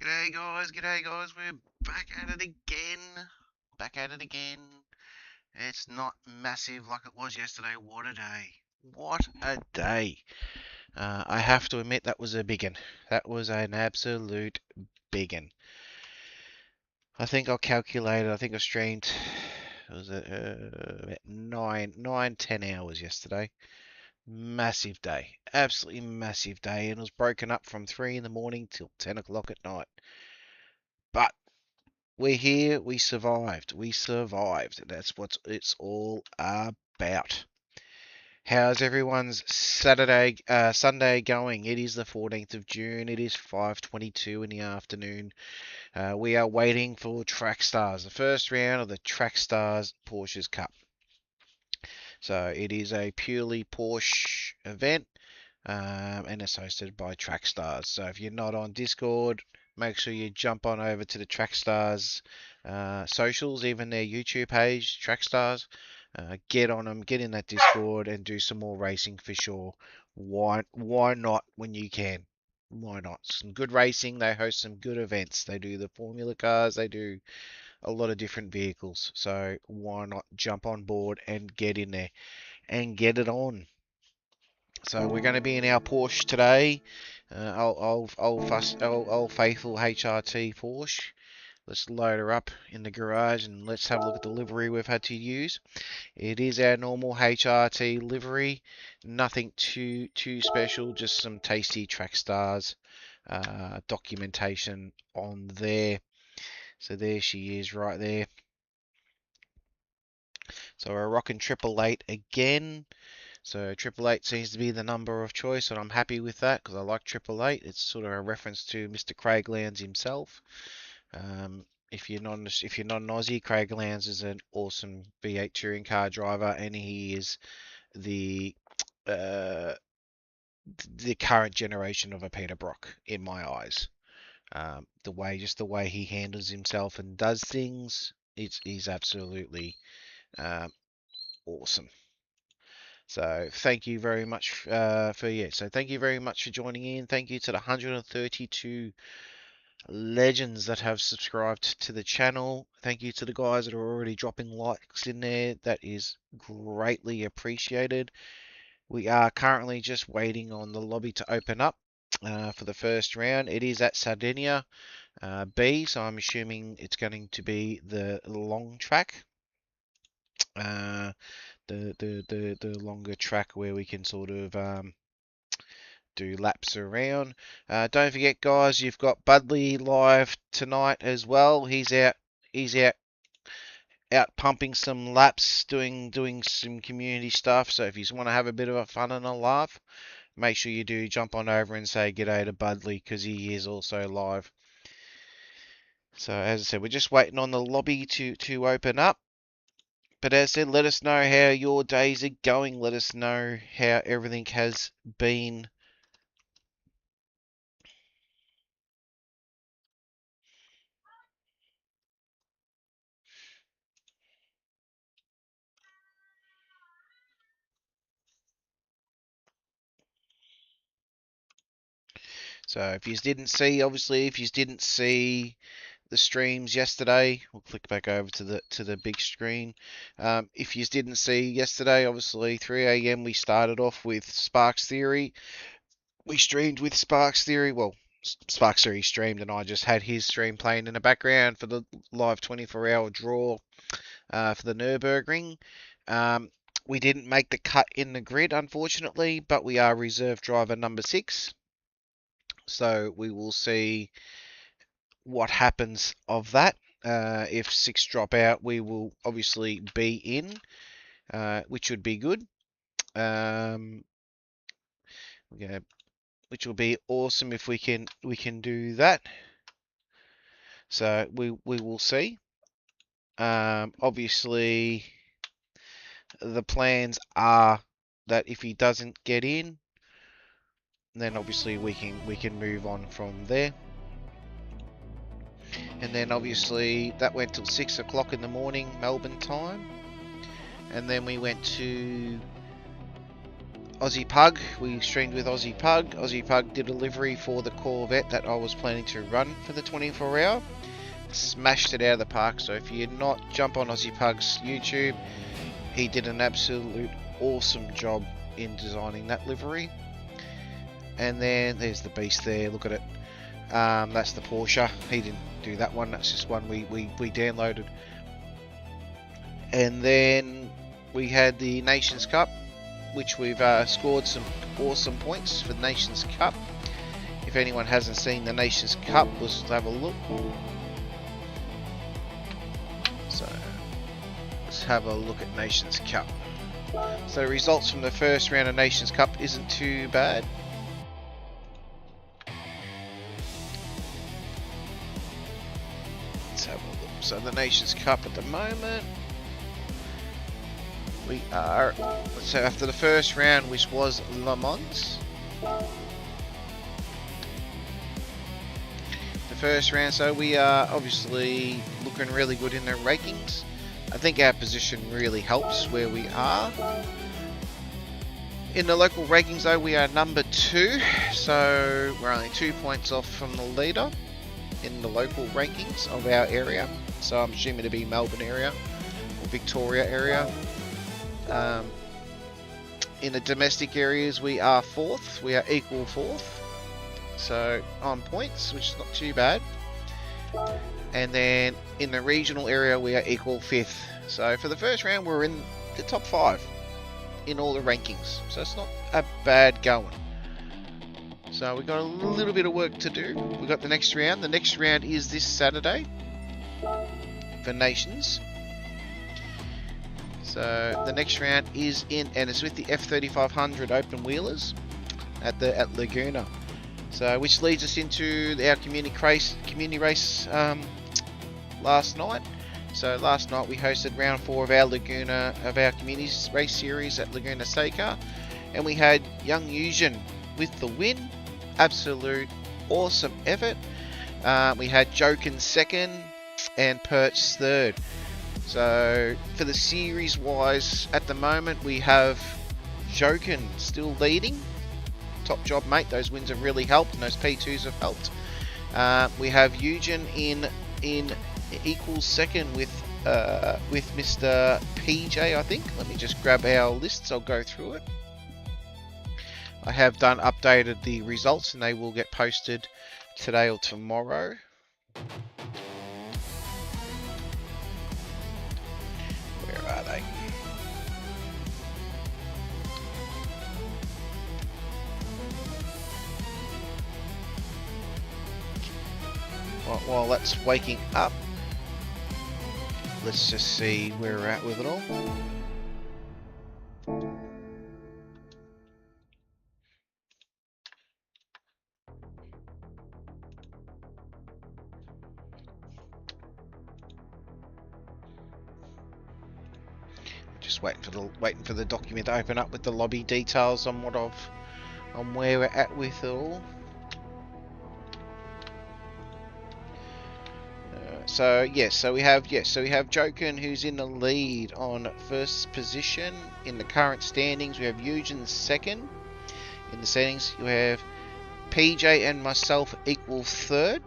G'day guys, we're back at it again. Back at it again. It's not massive like it was yesterday. What a day. What a day. I have to admit that was a big one. That was an absolute big one. I think I calculated, I think I streamed, was it about 10 hours yesterday. Massive day. Absolutely massive day. And it was broken up from 3 in the morning till 10 o'clock at night. But we're here, we survived. We survived. That's what it's all about. How's everyone's Sunday going? It is the 14th of June. It is 5:22 in the afternoon. We are waiting for Trackstars, the first round of the Trackstars Porsches Cup. So it is a purely Porsche event, and it's hosted by Trackstars. So if you're not on Discord, make sure you jump on over to the Trackstars socials, even their YouTube page, Trackstars. Get on them, get in that Discord, and do some more racing for sure. Why not when you can? Why not? Some good racing. They host some good events. They do the Formula cars. They do a lot of different vehicles. So why not jump on board and get in there and get it on? So we're going to be in our Porsche today. Old faithful HRT Porsche. Let's load her up in the garage and let's have a look at the livery we've had to use. It is our normal HRT livery. Nothing too special, just some tasty Trackstars documentation on there. So there she is right there. So we're rocking 888 again. So 888 seems to be the number of choice, and I'm happy with that because I like 888. It's sort of a reference to Mr. Craig Lowndes himself. If you're not an Aussie, Craig Lowndes is an awesome V8 touring car driver, and he is the current generation of a Peter Brock in my eyes. The way he handles himself and does things, he's absolutely awesome. So thank you very much So thank you very much for joining in. Thank you to the 132 legends that have subscribed to the channel. Thank you to the guys that are already dropping likes in there. That is greatly appreciated. We are currently just waiting on the lobby to open up for the first round. It is at Sardegna B, so I'm assuming it's going to be the long track. The longer track where we can sort of do laps around. Don't forget, guys, you've got Budley live tonight as well. He's out pumping some laps, doing some community stuff. So if you want to have a bit of a fun and a laugh, make sure you do jump on over and say g'day to Budley because he is also live. So as I said, we're just waiting on the lobby to open up. But as I said, let us know how your days are going. Let us know how everything has been. So if you didn't see, obviously, if you didn't see the streams yesterday, we'll click back over to the big screen. If you didn't see yesterday, obviously 3 a.m. we started off with Sparks Theory. We streamed with Sparks Theory. Well, Sparks Theory streamed, and I just had his stream playing in the background for the live 24-hour draw for the Nürburgring. We didn't make the cut in the grid, unfortunately, but we are reserve driver number 6. So we will see what happens of that. If 6 drop out, we will obviously be in, which would be good. Which will be awesome if we can do that. So we will see. Obviously, the plans are that if he doesn't get in, then obviously we can move on from there. And then obviously that went till 6 o'clock in the morning Melbourne time, and then we went to Aussie Pug. We streamed with Aussie Pug. Aussie Pug did a livery for the Corvette that I was planning to run for the 24 hour. Smashed it out of the park. So if you're not, jump on Aussie Pug's YouTube. He did an absolute awesome job in designing that livery. And then there's the beast there. Look at it. That's the Porsche. He didn't do that one. That's just one we downloaded. And then we had the Nations Cup, which we've scored some awesome points for the Nations Cup. If anyone hasn't seen the Nations Cup, let's have a look. So let's have a look at Nations Cup. So the results from the first round of Nations Cup isn't too bad. Let's have a look. So the Nations Cup at the moment, we are, so after the first round, which was Le Mans, the first round, so we are obviously looking really good in the rankings. I think our position really helps where we are. In the local rankings though, we are number 2, so we're only 2 points off from the leader in the local rankings of our area. So I'm assuming to be Melbourne area or Victoria area. In the domestic areas, we are 4th. We are equal 4th. So on points, which is not too bad. And then in the regional area, we are equal 5th. So for the first round, we're in the top 5 in all the rankings. So it's not a bad going. So we've got a little bit of work to do. We've got the next round. The next round is this Saturday for Nations. So the next round is in, and it's with the F3500 open wheelers at Laguna. So which leads us into our community race last night. So last night we hosted round 4 of our community race series at Laguna Seca, and we had young Eugen with the win. Absolute awesome effort. We had Jokin 2nd and Perch 3rd. So for the series wise, at the moment we have Jokin still leading. Top job, mate. Those wins have really helped, and those P2s have helped. We have Eugen in equal 2nd with Mr. PJ, I think. Let me just grab our lists. I'll go through it. I have updated the results, and they will get posted today or tomorrow. Where are they? While that's waking up, let's just see where we're at with it all. Just waiting for the document to open up with the lobby details on where we're at with it all. So we have Jokin, who's in the lead on first position in the current standings. We have Eugen 2nd in the standings. You have PJ and myself equal 3rd.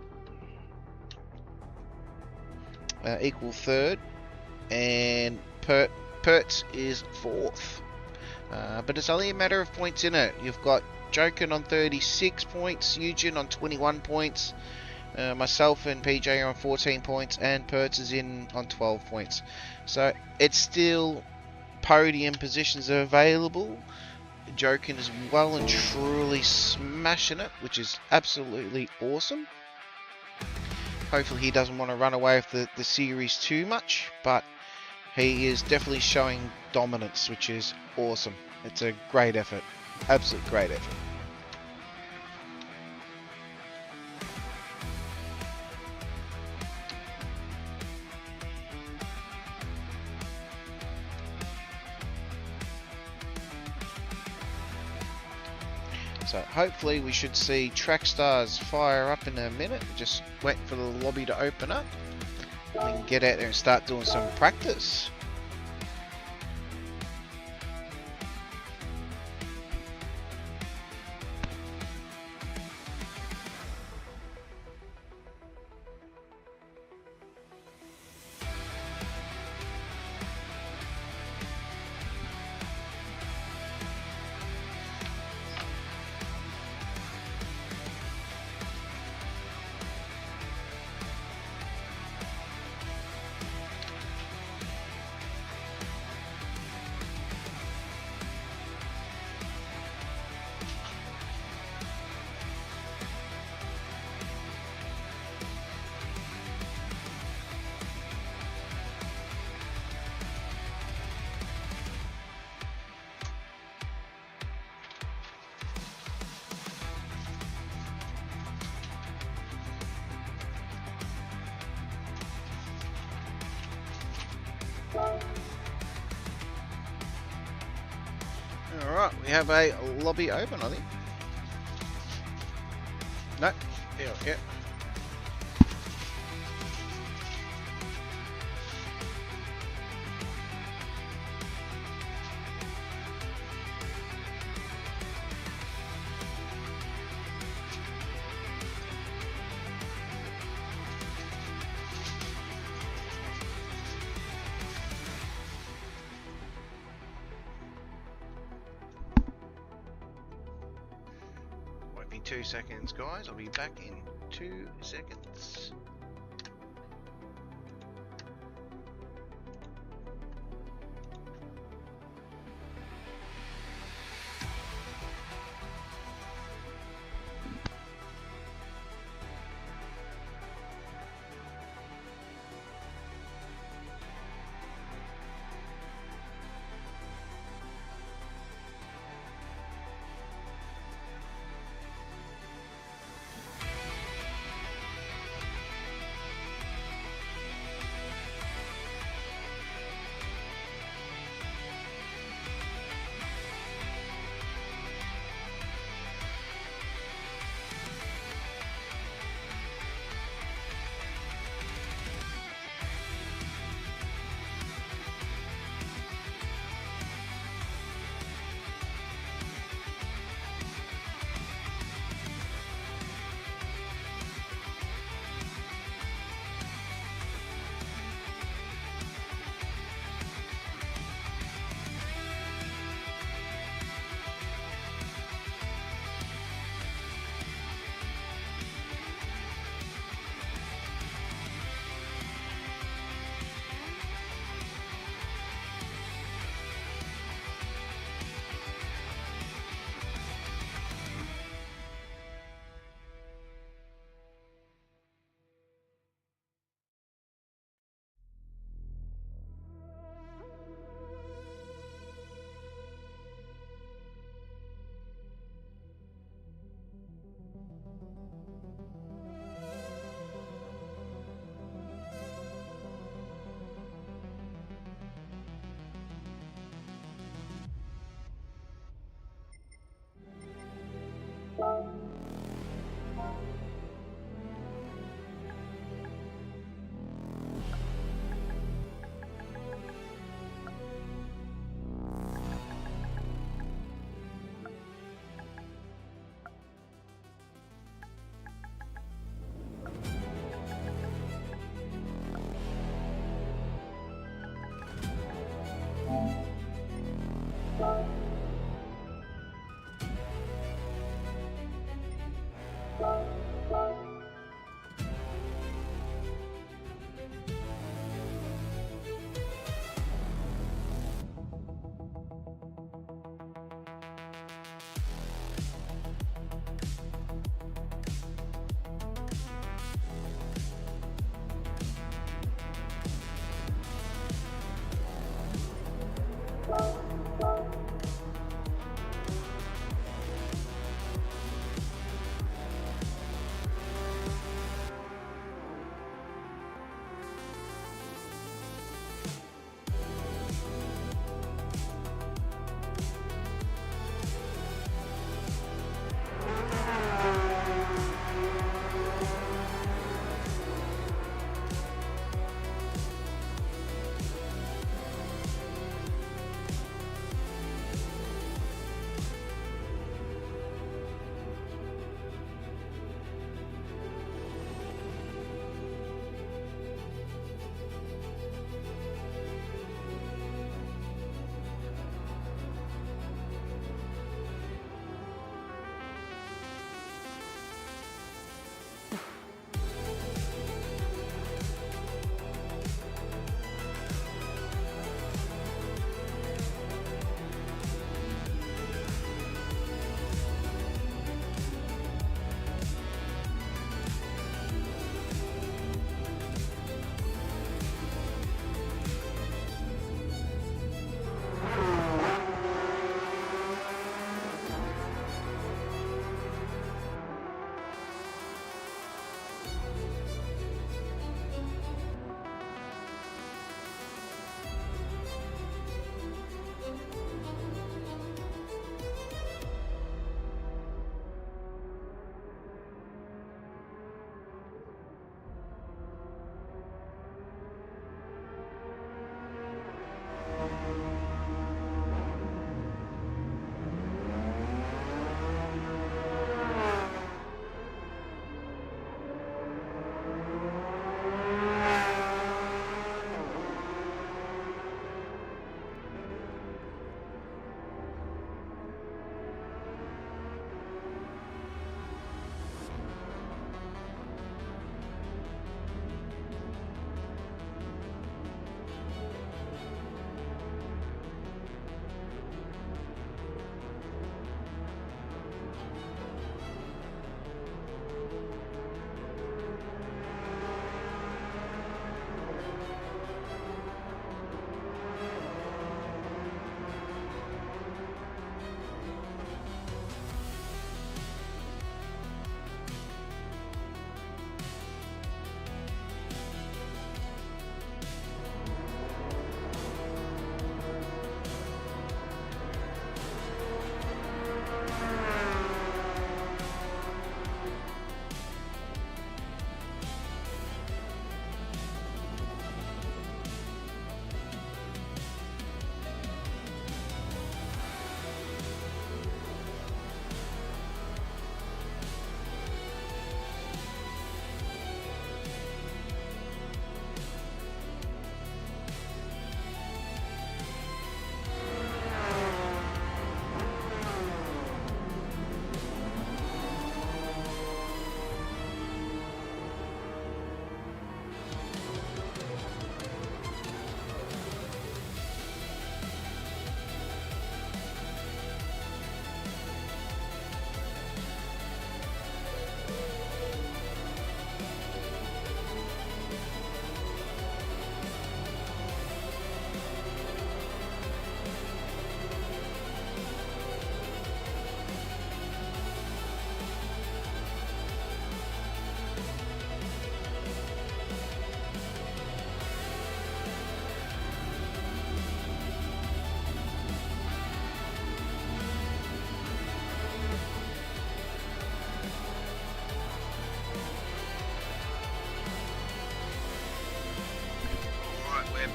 And Pertz is 4th. But it's only a matter of points in it. You've got Jokin on 36 points, Eugen on 21 points. Myself and PJ are on 14 points, and Pertz is in on 12 points. So it's still podium positions are available. Jokin is well and truly smashing it, which is absolutely awesome. Hopefully he doesn't want to run away with the series too much, but he is definitely showing dominance, which is awesome. It's a great effort. Absolute great effort. So hopefully we should see Trackstars fire up in a minute. Just waiting for the lobby to open up. We can get out there and start doing some practice. Alright, we have a lobby open, I think. No, yeah. Won't be 2 seconds, guys. I'll be back in 2 seconds.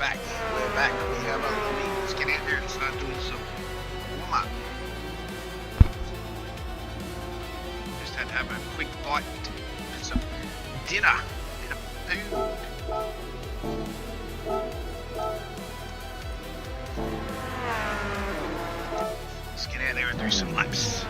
back. We're back. We have a lobby. Let's get out there and start doing some warm up. Just had to have a quick bite and some dinner. Bit of food. Let's get out there and do some laps.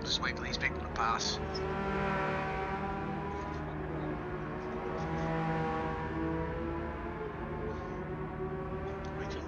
Just wait for these people to pass. Waiting.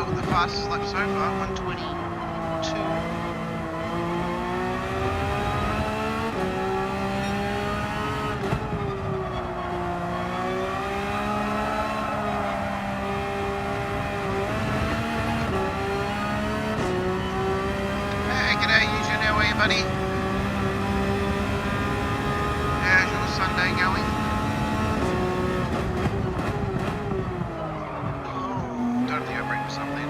With the fastest lap so far, 122. Hey, g'day, Eugene, how are you, buddy? How's your Sunday going? Totally over it or something.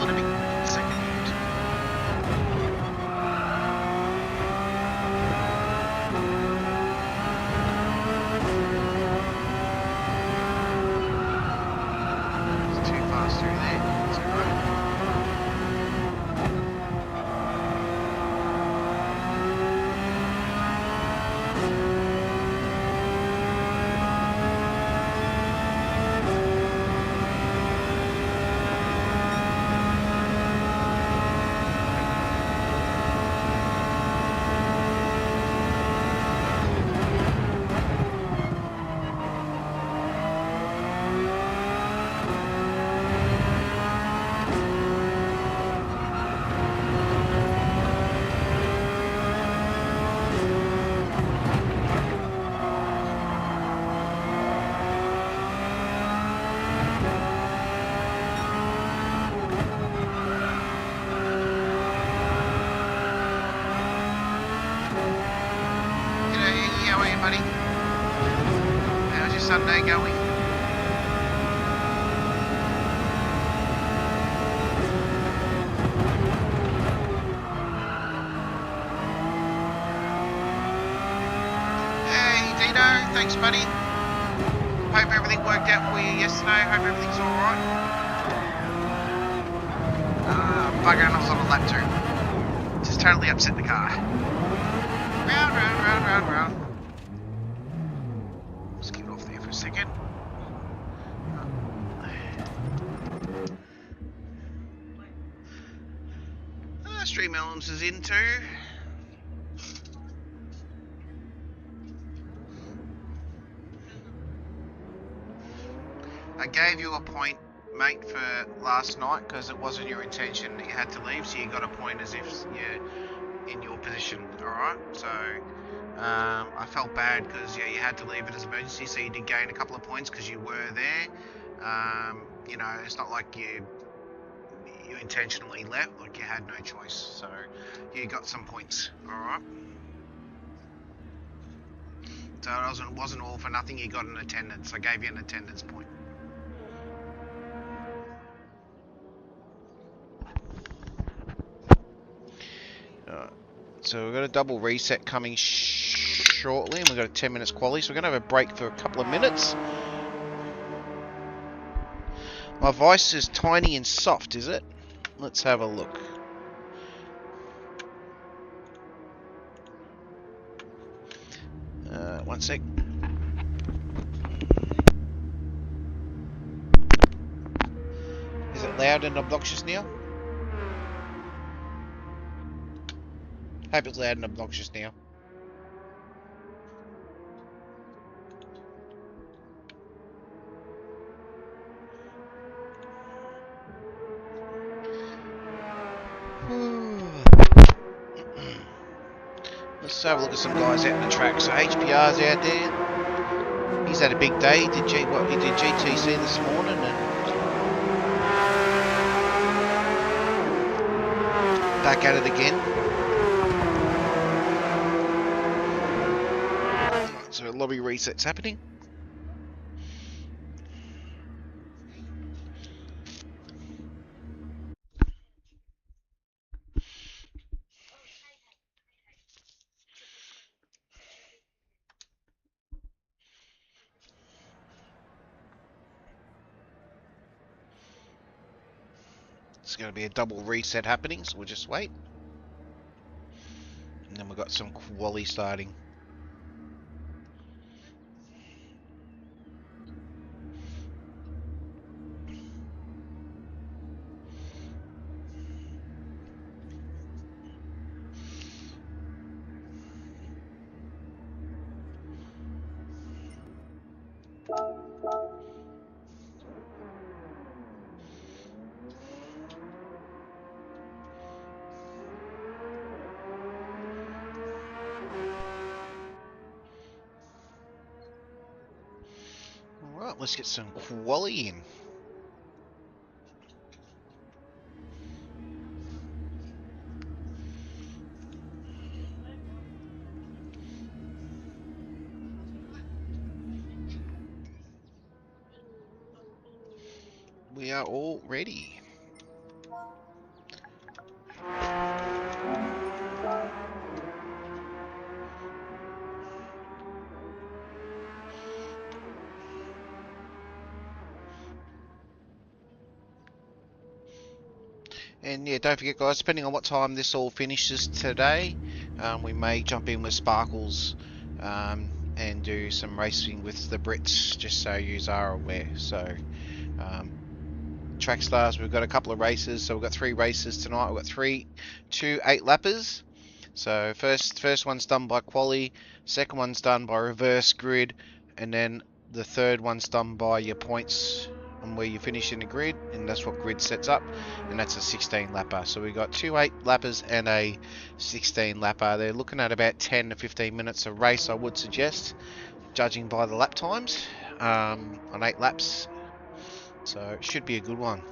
in a bit. Second. It's too fast through there. It's alright. Buddy, how's your Sunday going? Hey Dino, thanks buddy. Hope everything worked out for you yesterday. Hope everything's alright. Bugger, and I was on a lap too. Just totally upset the car. Round, round, round, round, round. Second. Stream Elements is in too. I gave you a point, mate, for last night because it wasn't your intention that you had to leave, so you got a point as if you're in your position. Alright, so I felt bad because you had to leave it as emergency, so you did gain a couple of points because you were there. You know, it's not like you intentionally left, like you had no choice, so you got some points. Alright, so it wasn't all for nothing. You got an attendance. I gave you an attendance point. So we've got a double reset coming shortly, and we've got a 10 minutes quali, so we're going to have a break for a couple of minutes. My voice is tiny and soft, is it? Let's have a look. One sec. Is it loud and obnoxious now? Hope it's loud and obnoxious now. Let's have a look at some guys out in the track. So HPR's out there. He's had a big day. He did GTC this morning and back at it again. So lobby resets happening. It's going to be a double reset happening, so we'll just wait. And then we've got some quali starting. Alright, let's get some quali in. We are all ready. And yeah, don't forget guys, depending on what time this all finishes today, we may jump in with Sparkles and do some racing with the Brits, just so you are aware. So Trackstars, we've got a couple of races. So we've got 3 races tonight. We've got 2 8-lappers. So first one's done by quali, second one's done by reverse grid, and then the third one's done by your points and where you finish in the grid, and that's what grid sets up, and that's a 16 lapper. So we've got 2 8-lappers and a 16 lapper. They're looking at about 10 to 15 minutes of race, I would suggest, judging by the lap times on 8 laps. So it should be a good one.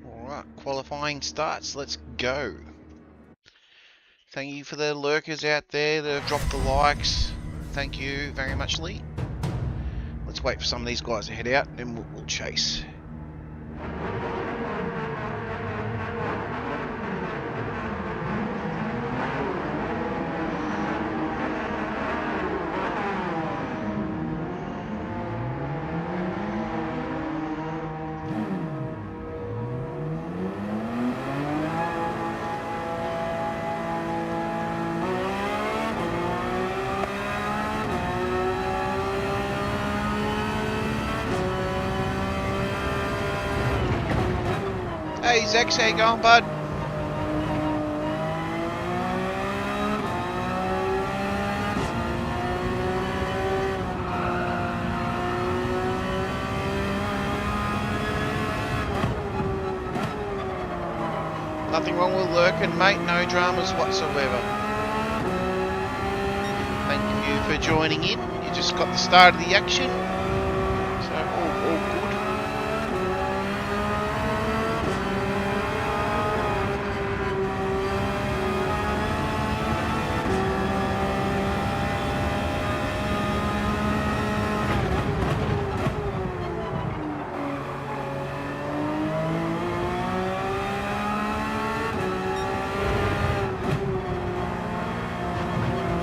Alright, qualifying starts. Let's go. Thank you for the lurkers out there that have dropped the likes. Thank you very much, Lee. Let's wait for some of these guys to head out, and then we'll chase. Hey Zex, how you going, bud? Nothing wrong with lurking, mate. No dramas whatsoever. Thank you for joining in. You just got the start of the action. So all good.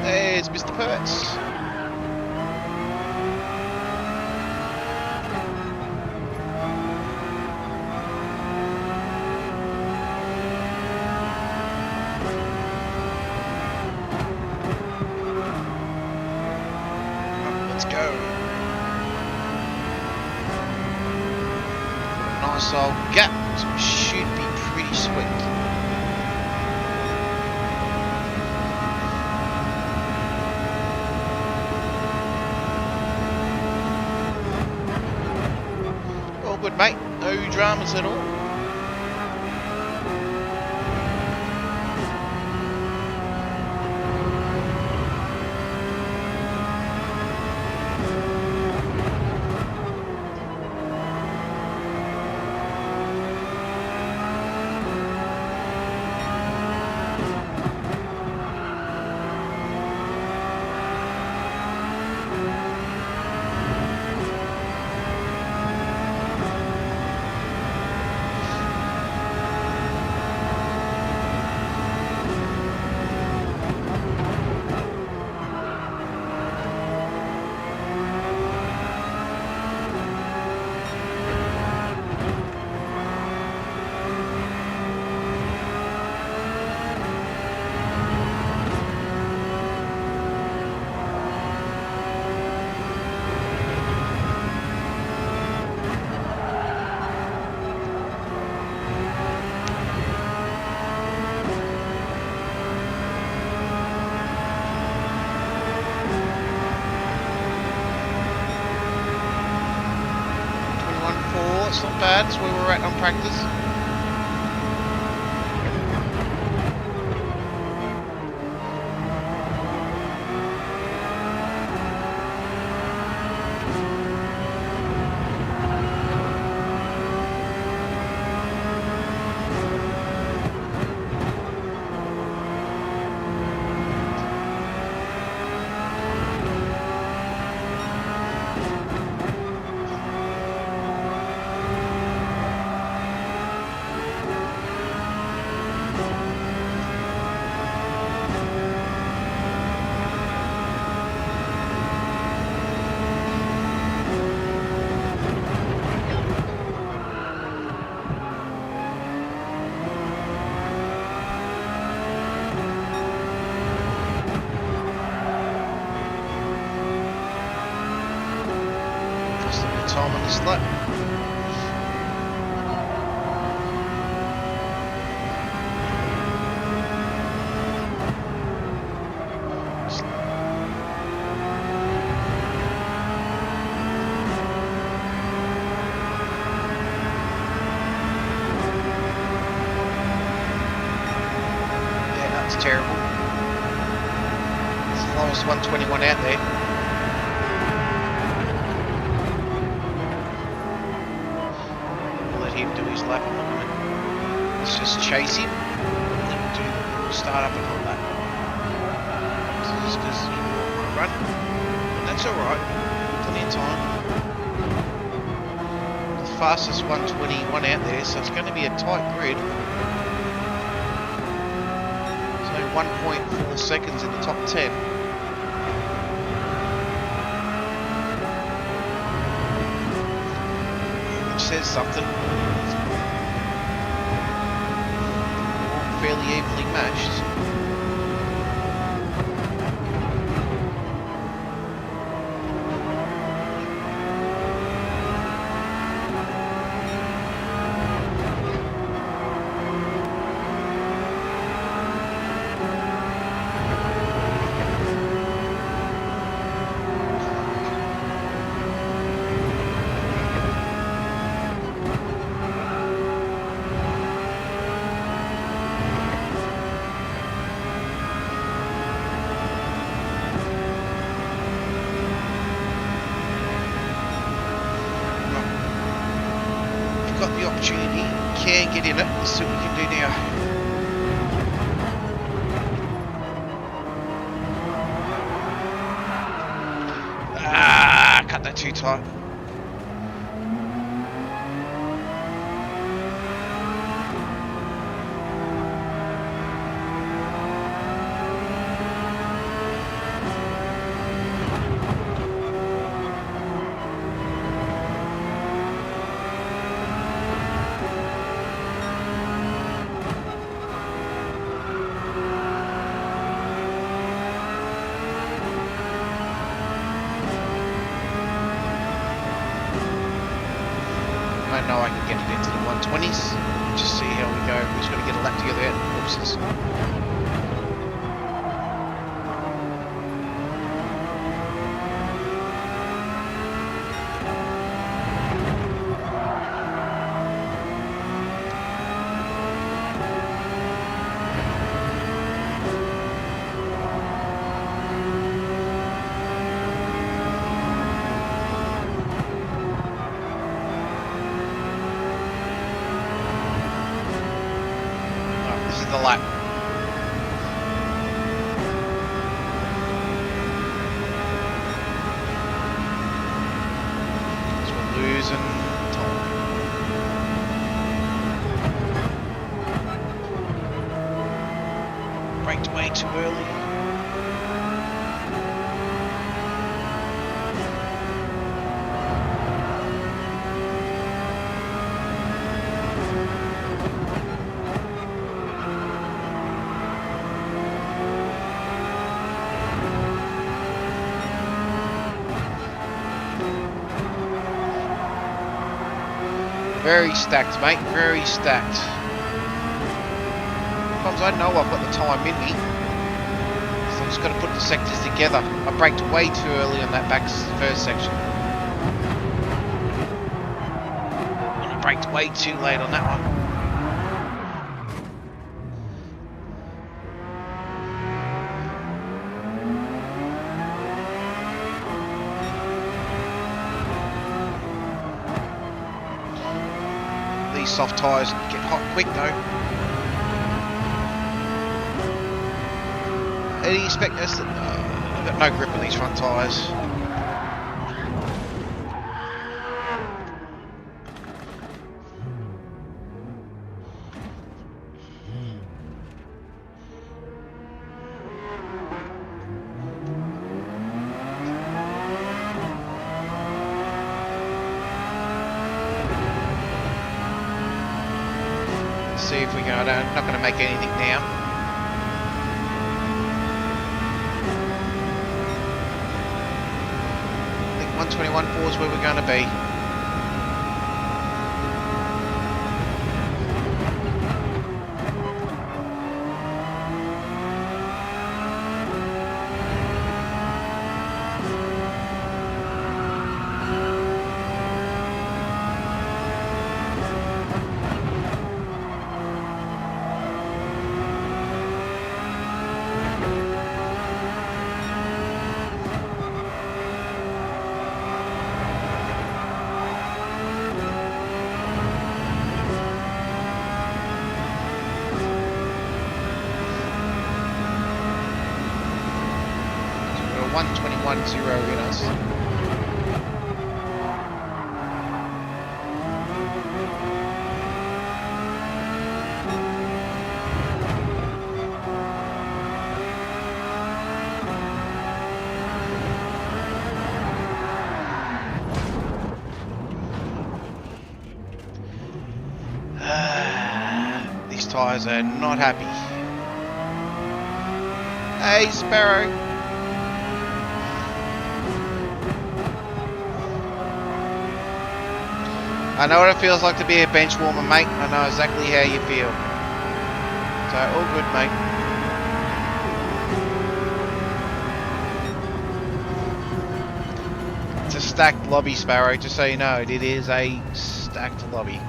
There's Mr. Pertz. Let's go. Nice old gap. So it should be pretty sweet. Good, mate. No dramas at all. It's not bad, it's where we're at on practice. good time on this lap. Terrible. It's the lowest 121 out there. We'll let him do his lap on the moment. Let's just chase him and then we'll start up another lap. So just because he won't want to run. And that's alright. Plenty of time. The fastest 121 out there, so it's going to be a tight grid. 1.4 seconds in the top 10. Which says something. All fairly evenly matched. Got the opportunity, can get in it. Let's see what we can do now. Ah, cut that too tight. I know I can get it into the 120s. Just see how we go. We're just going to get a lap together out of the boxes. The lap. So we're losing time. Braked way too early. Very stacked, mate, very stacked. Sometimes I know I've got the time in me, so I've just got to put the sectors together. I braked way too early on that first section. And I braked way too late on that one. Soft tyres get hot quick though. How do you expect us? I've got no grip on these front tyres. See if we go. I'm not going to make anything now. I think 121.4 is where we're going to be. 1-0 in us. These tyres are not happy. Hey, Sparrow. I know what it feels like to be a bench warmer, mate. I know exactly how you feel. So, all good, mate. It's a stacked lobby, Sparrow, just so you know. It is a stacked lobby.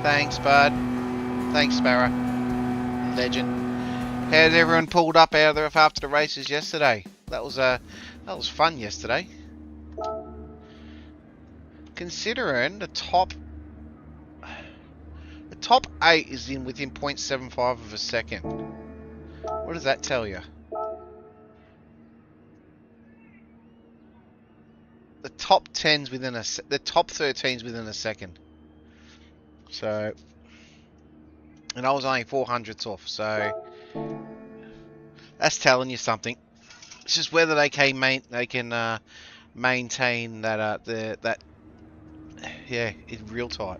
Thanks, bud. Thanks, Sparrow. Legend. How did everyone pulled up out of after the races yesterday? That was fun yesterday. Considering the top 8 is in within 0.75 of a second. What does that tell you? The top 10's within the top 13's within a second. So, and I was only 400ths off. So that's telling you something. It's just whether they can maintain that yeah, it's real tight.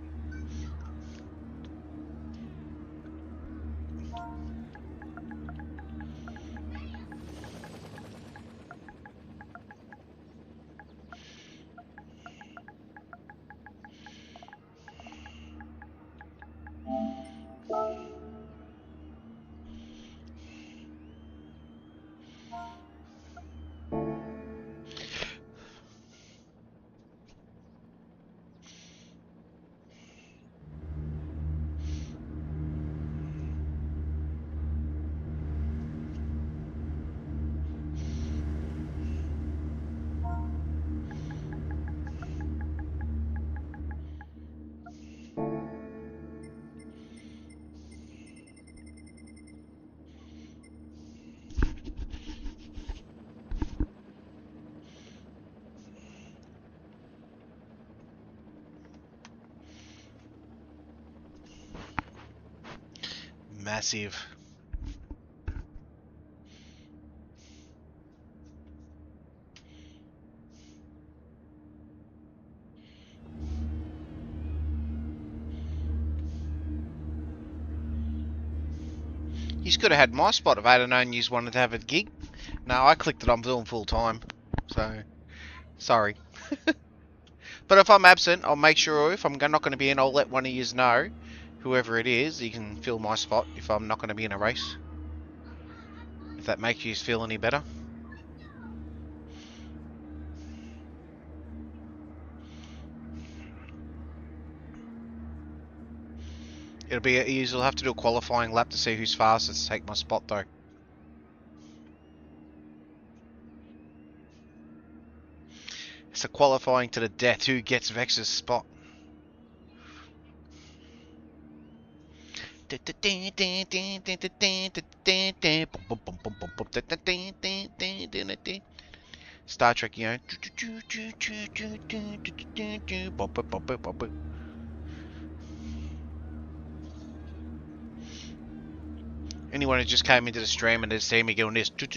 Massive. You could have had my spot if I had known you wanted to have a gig. No, I clicked it on doing full time. So, sorry. But if I'm absent, I'll make sure if I'm not going to be in, I'll let one of you know. Whoever it is, you can fill my spot if I'm not going to be in a race. If that makes you feel any better. You'll have to do a qualifying lap to see who's fastest to take my spot though. It's a qualifying to the death who gets Vex's spot. Star Trek, you know. Anyone who just came into the stream and they see me going this, they'll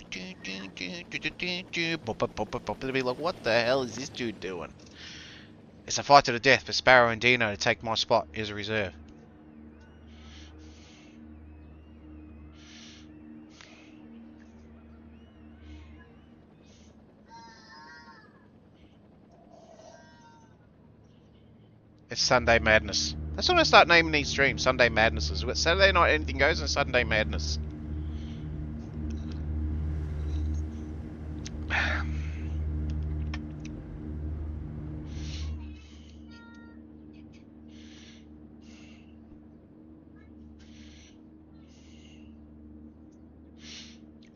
be like, what the hell is this dude doing? It's a fight to the death for Sparrow and Dino to take my spot as a reserve. It's Sunday madness. That's when I start naming these streams. Sunday Madnesses. We've got Saturday Night Anything Goes and Sunday Madness.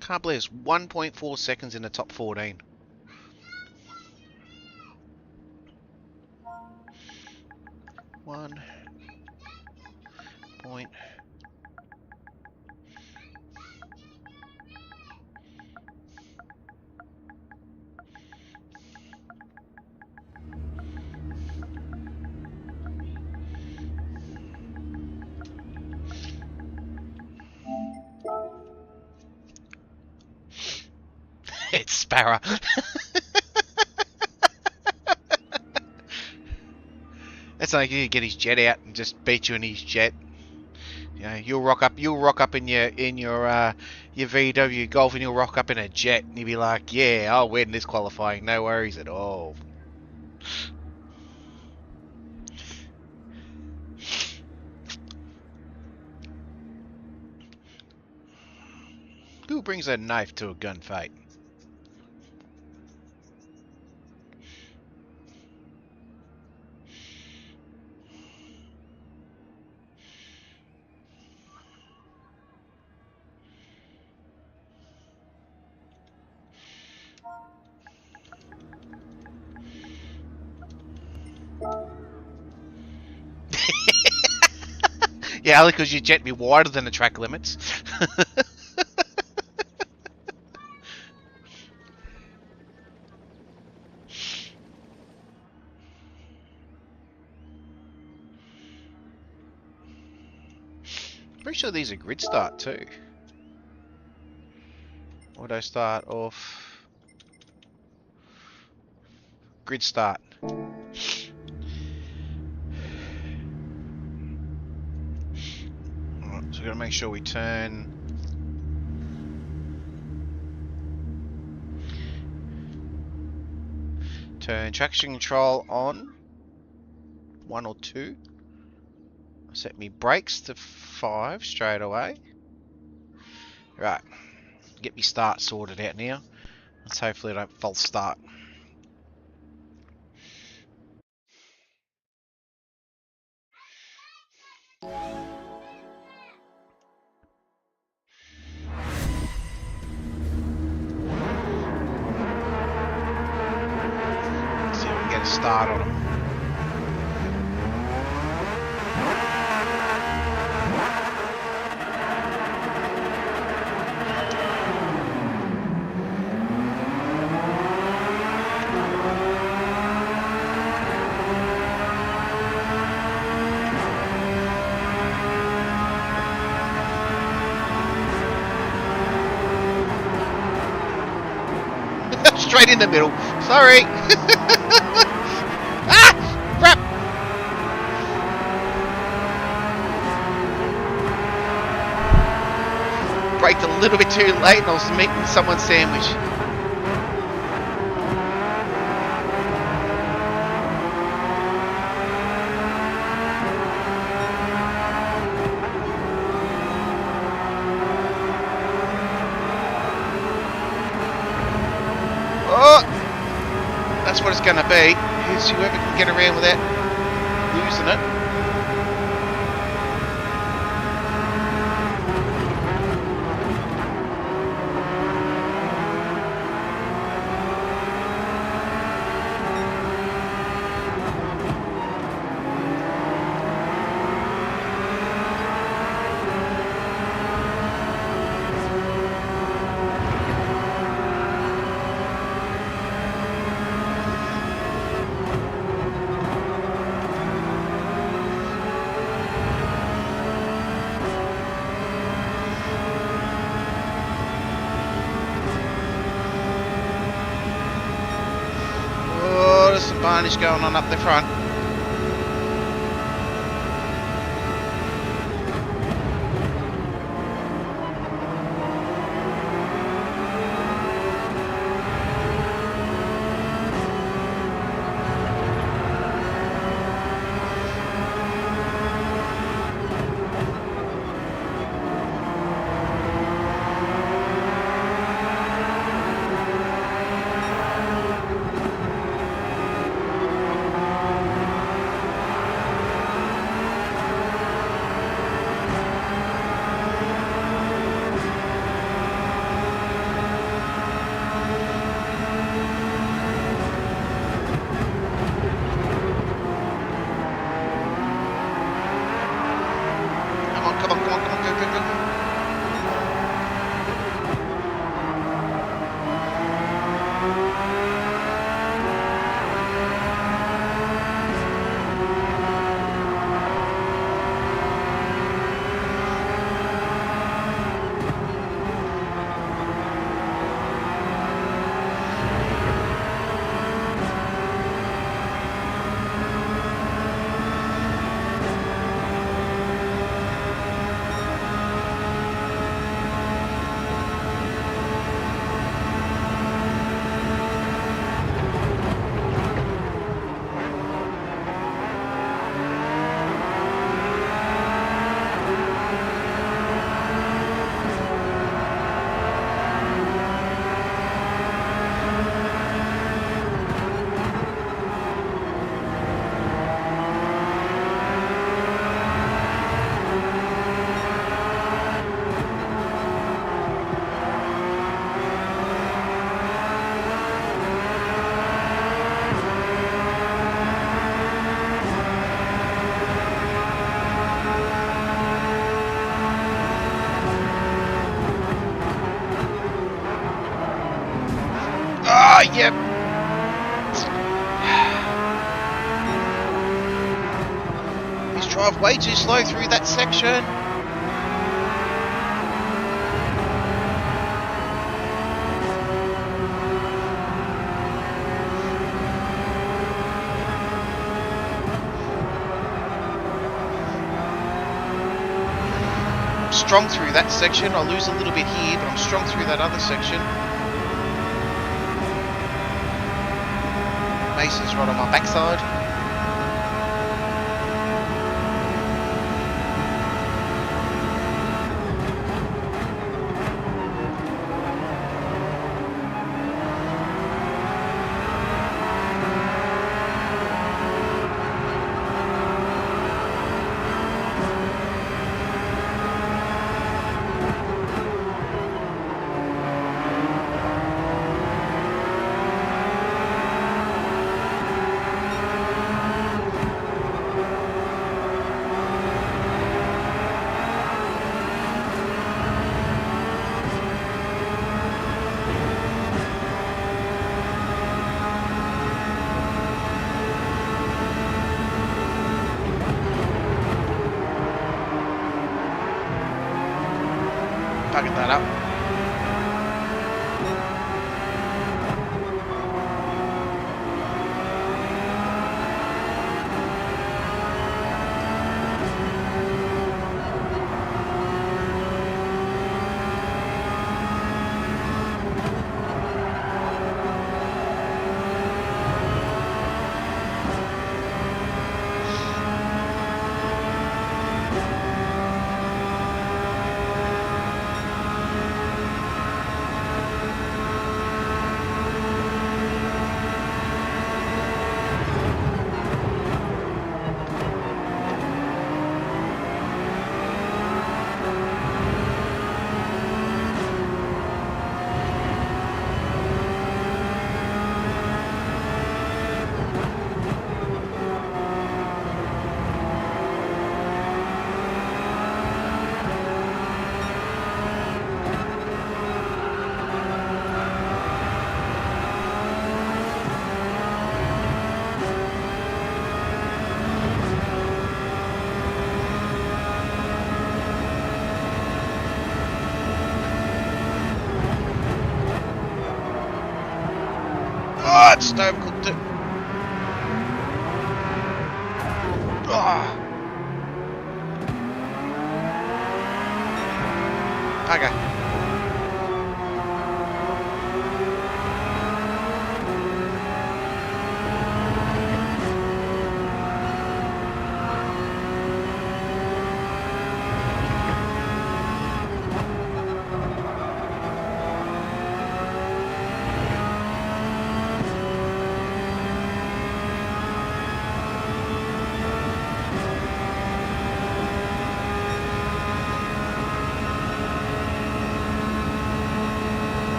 Can't believe it's 1.4 seconds in the top 14. One point. It's Sparrow. That's like you get his jet out and just beat you in his jet. You know, you'll rock up in your VW Golf and you'll rock up in a jet and you'll be like, yeah, I'll win this qualifying, no worries at all. Who brings a knife to a gunfight? Yeah, because your jet be wider than the track limits. Pretty sure these are grid start too. Auto start off. Grid start. Alright, so we're gonna make sure we turn. Turn traction control on. 1 or 2. Set me brakes to 5 straight away. Right. Get me start sorted out now. Let's hopefully I don't false start. Let's see if we can get a start on them. Straight in the middle. Sorry. Ah! Crap! Braked a little bit too late and I was meeting someone's sandwich. That's what it's going to be. Is whoever can get around without losing it. Varnish going on up the front. Yep. He's drove way too slow through that section. Strong through that section. I'll lose a little bit here, but I'm strong through that other section. Mason's right on my backside. Bugging that up. Oh, it's overcooked it. Oh. Okay.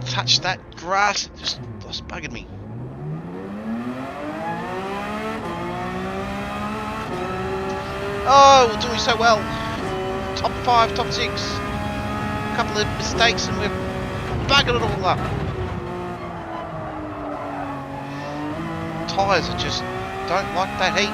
Touch that grass, just bugging me. Oh, we're doing so well. Top 5, top 6. A couple of mistakes and we're bugging it all up. Tyres are just don't like that heat.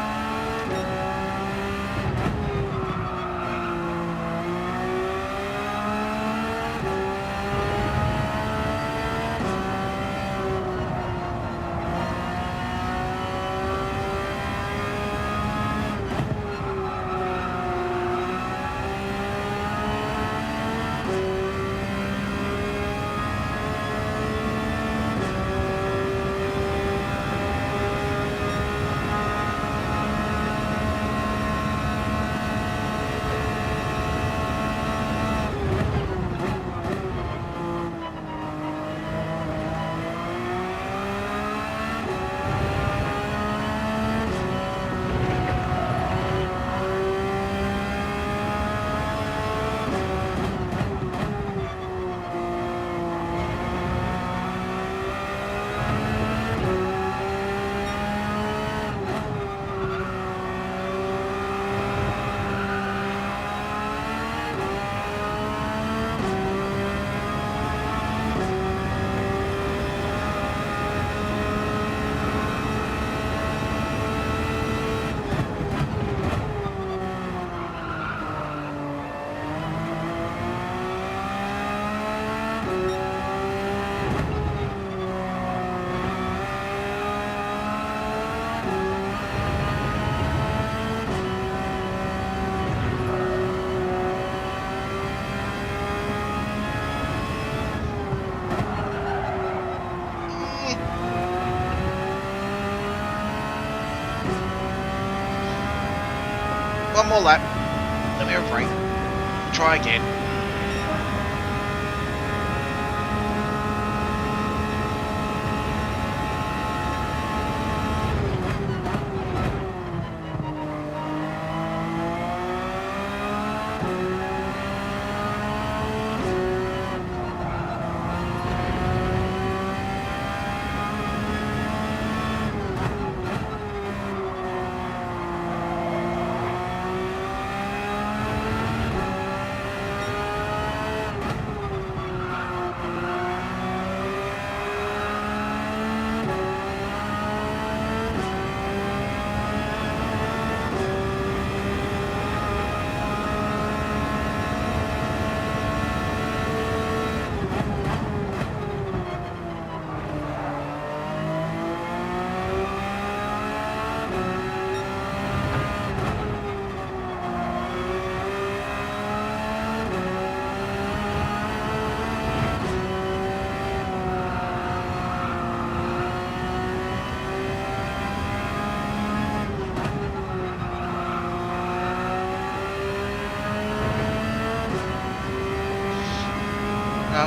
one more lap. Let me have a break. Try again.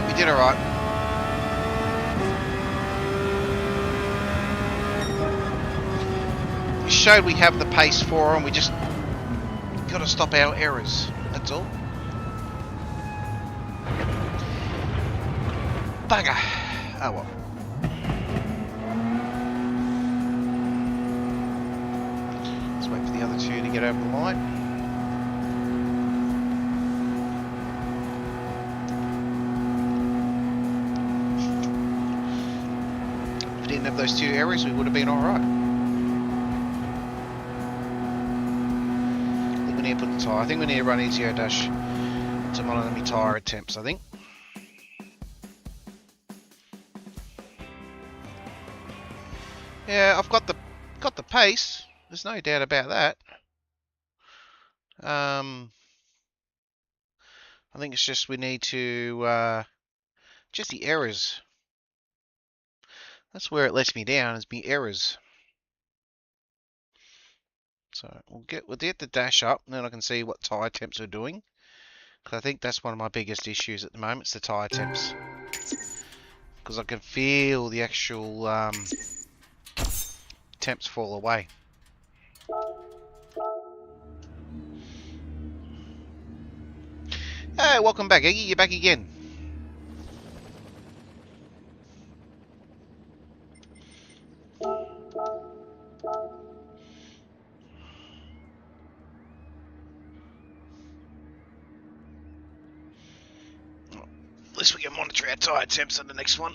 We did alright. We showed we have the pace for them, we just got to stop our errors, that's all. Bugger! Oh well. Let's wait for the other two to get over the line. If we didn't have those two errors, we would have been alright. I think we need to put the tyre. I think we need to run ETO dash to monitor my tyre attempts, I think. Yeah, I've got the pace. There's no doubt about that. I think it's just we need to just the errors. That's where it lets me down, is me errors. So we'll get the dash up, and then I can see what tyre temps are doing. Because I think that's one of my biggest issues at the moment. It's the tyre temps. Because I can feel the actual temps fall away. Hey, welcome back, Eggy. You're back again. At least we can monitor our tyre temps on the next one.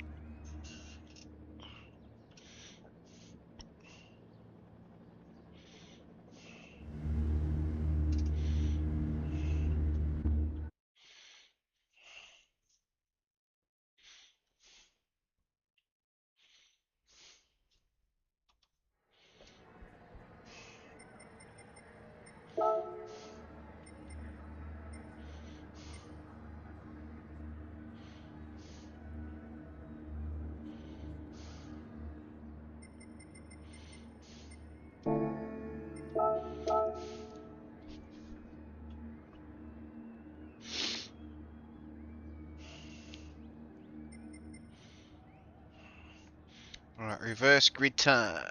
Alright, reverse grid time.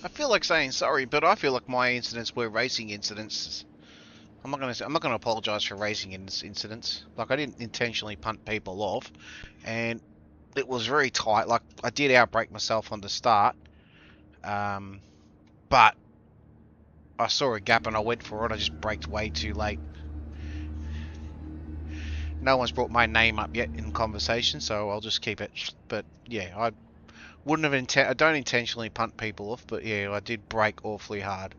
I feel like saying sorry, but I feel like my incidents were racing incidents. I'm not gonna apologise for racing incidents. Like, I didn't intentionally punt people off, and it was very tight. Like, I did outbrake myself on the start, but I saw a gap and I went for it. I just braked way too late. No one's brought my name up yet in conversation, so I'll just keep it. But yeah, I wouldn't have I don't intentionally punt people off, but yeah, I did brake awfully hard.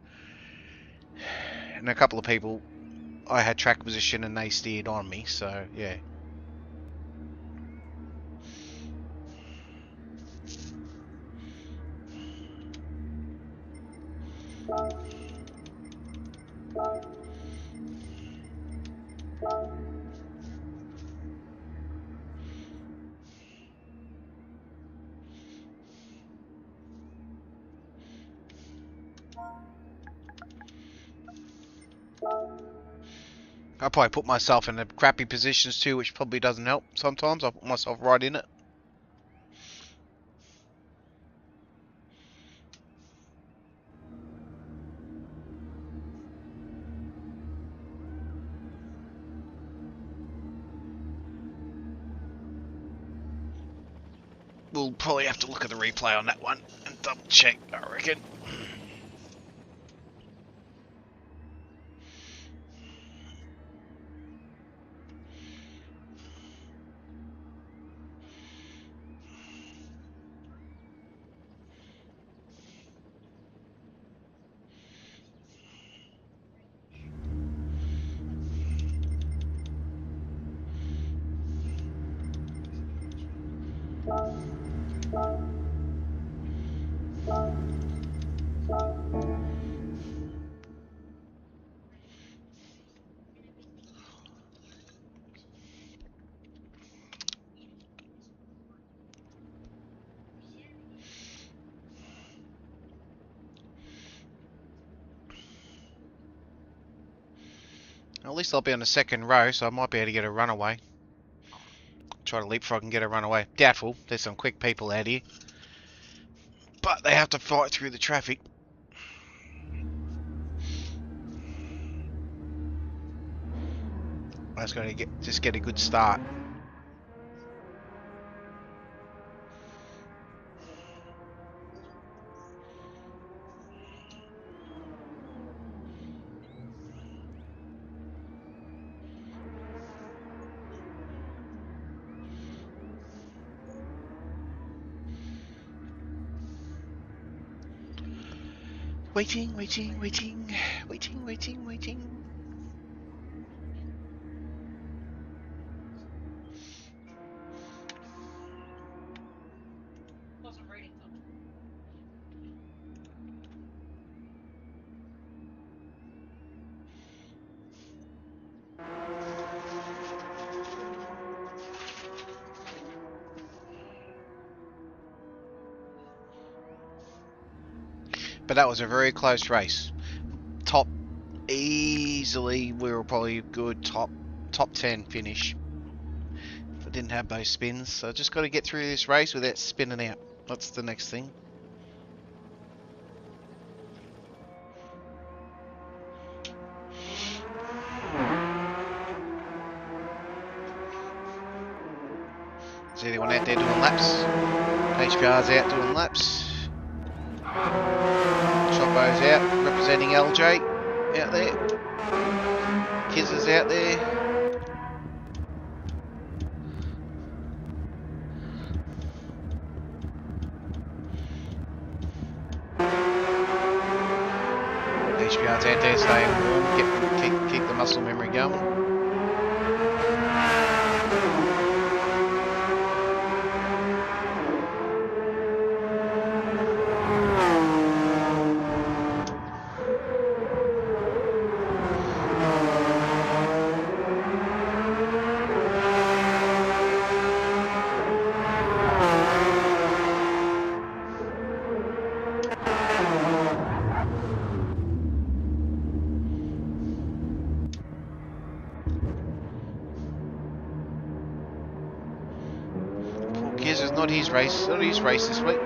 And a couple of people, I had track position and they steered on me, so yeah. I probably put myself in crappy positions too, which probably doesn't help sometimes. I put myself right in it. We'll probably have to look at the replay on that one and double check, I reckon. At least I'll be on the second row, so I might be able to get a runaway. Try to leapfrog and get a runaway. Doubtful. There's some quick people out here. But they have to fight through the traffic. I was going to just get a good start. Waiting. But that was a very close race. Top, easily, we were probably a good top 10 finish. If I didn't have those spins, so I just got to get through this race without spinning out. That's the next thing. Is anyone out there doing laps? HPR's out doing laps. Choppo's out, representing LJ out there. Kiz is out there. HPR's out there staying warm, keep the muscle memory going. Not his race this week.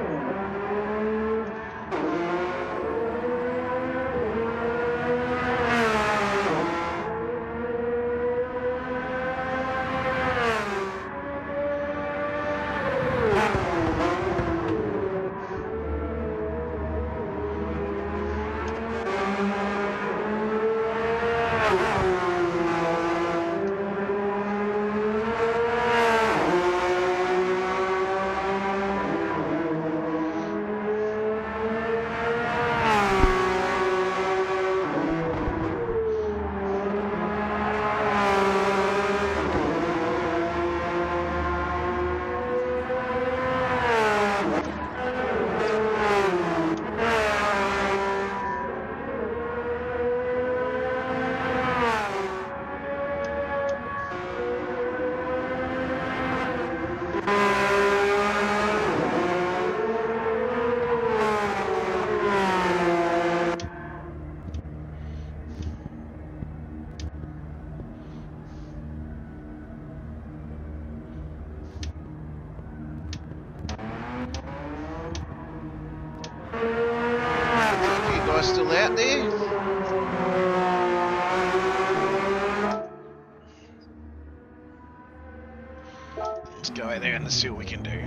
Trackstars still out there. Let's go out there and see what we can do.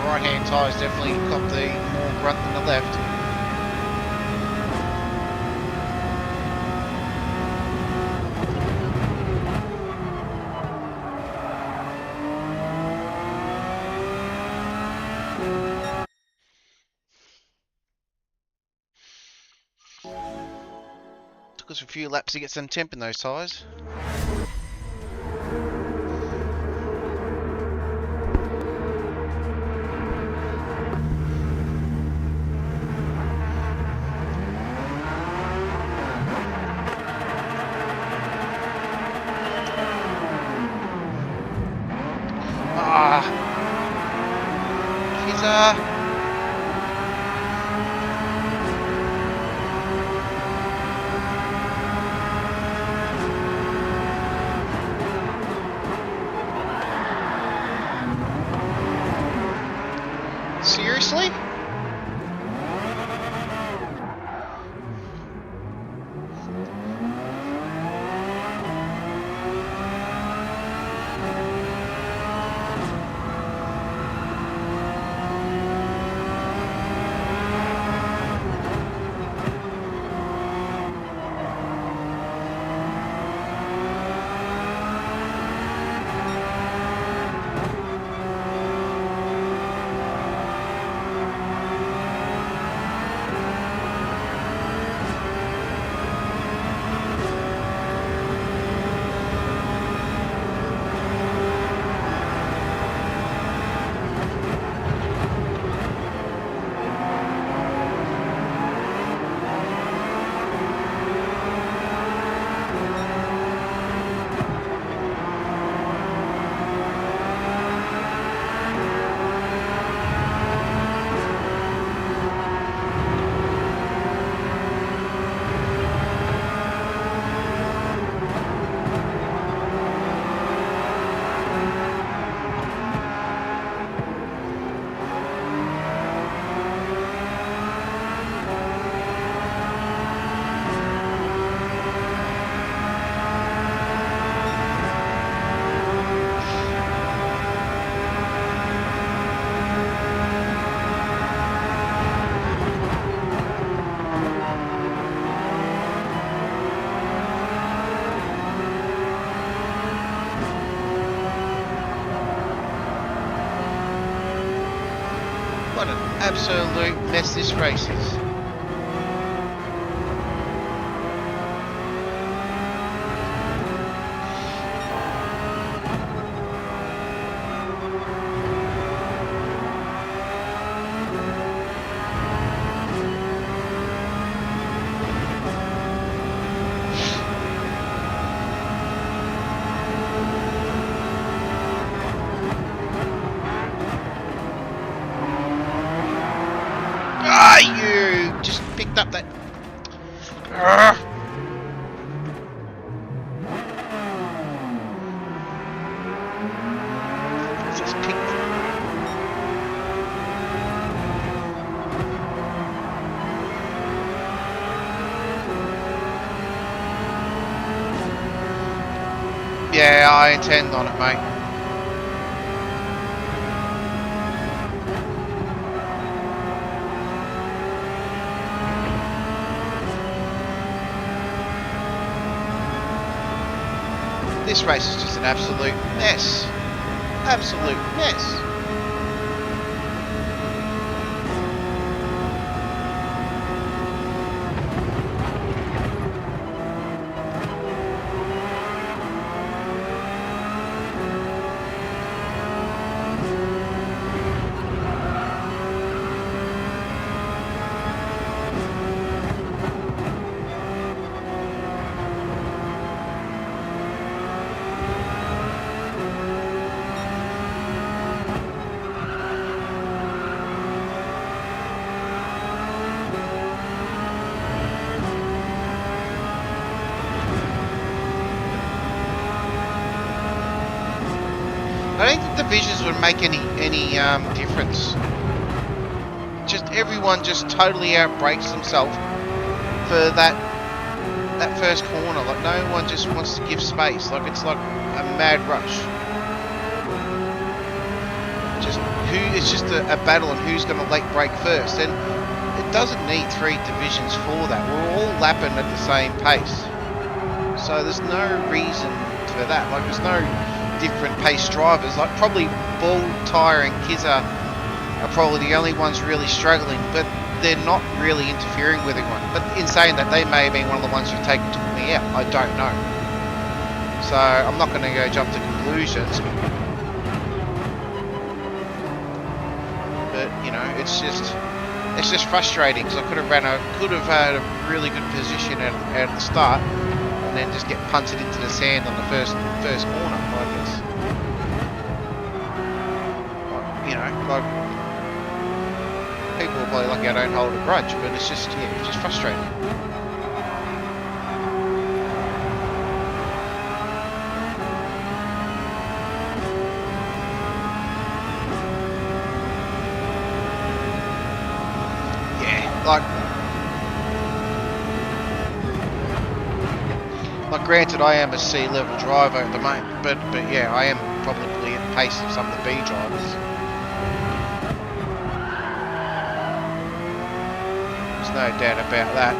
Right-hand tyre's definitely got the more grunt than the left. Took us a few laps to get some temp in those tyres. Seriously? What an absolute mess this race is. You just picked up that. Just picked. Yeah, I intend on it, mate. This race is just an absolute mess. Absolute mess. I don't think the divisions would make any difference. Just everyone just totally outbrakes themselves for that first corner. Like no one just wants to give space. Like it's like a mad rush. It's just a battle on who's going to late brake first, and it doesn't need 3 divisions for that. We're all lapping at the same pace, so there's no reason for that. Like there's no different pace drivers. Like probably Ball, Tyre and Kizza are probably the only ones really struggling, but they're not really interfering with anyone. But in saying that, they may have been one of the ones who've took me out. I don't know. So I'm not going to go jump to conclusions. But you know, it's just frustrating because I could have had a really good position at the start, and then just get punted into the sand on the first corner. Like it's, you know, like people are probably lucky I don't hold a grudge, but it's just frustrating. Like granted, I am a C-level driver at the moment, but yeah, I am probably at the pace of some of the B drivers. There's no doubt about that.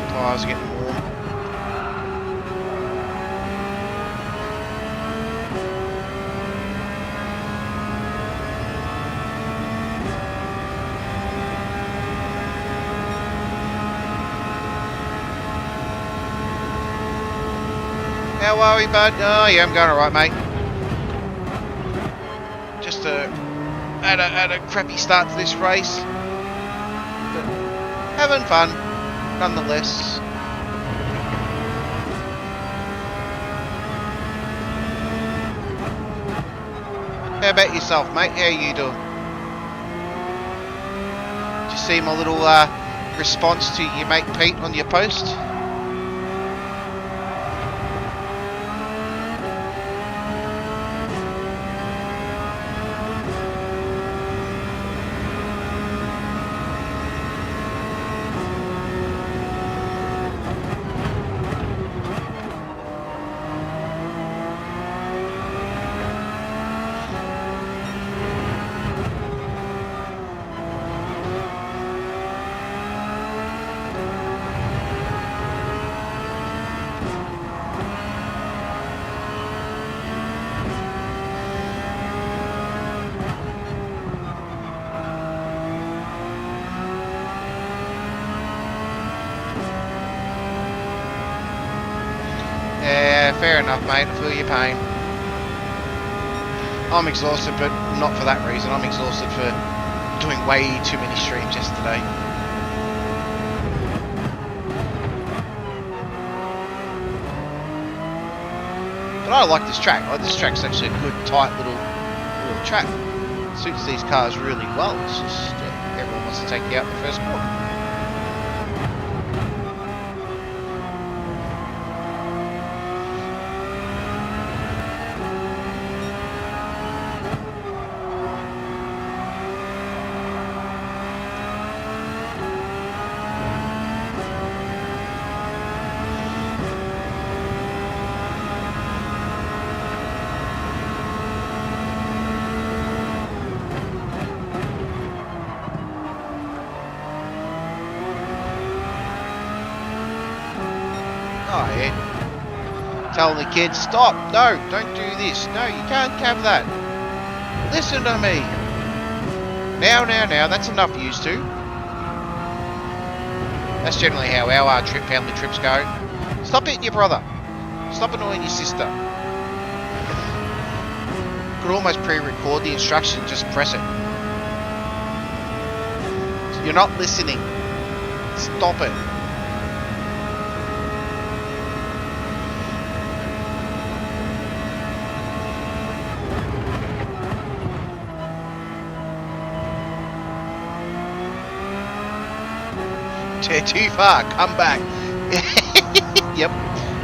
Tyres are getting warm. How are we, bud? Oh yeah, I'm going alright, mate. Just had a crappy start to this race, but having fun nonetheless. How about yourself, mate? How are you doing? Did you see my little response to your mate Pete on your post? fair enough, mate. I feel your pain. I'm exhausted, but not for that reason. I'm exhausted for doing way too many streams yesterday. But I like this track. This track's actually a good, tight little track. It suits these cars really well. It's just everyone wants to take you out in the first corner. Oh, yeah. Telling the kids, stop, no, don't do this, no, you can't have that. Listen to me. Now, that's enough used to. That's generally how our family trips go. Stop hitting your brother. Stop annoying your sister. Could almost pre-record the instruction, just press it. You're not listening. Stop it. Too far, come back. Yep,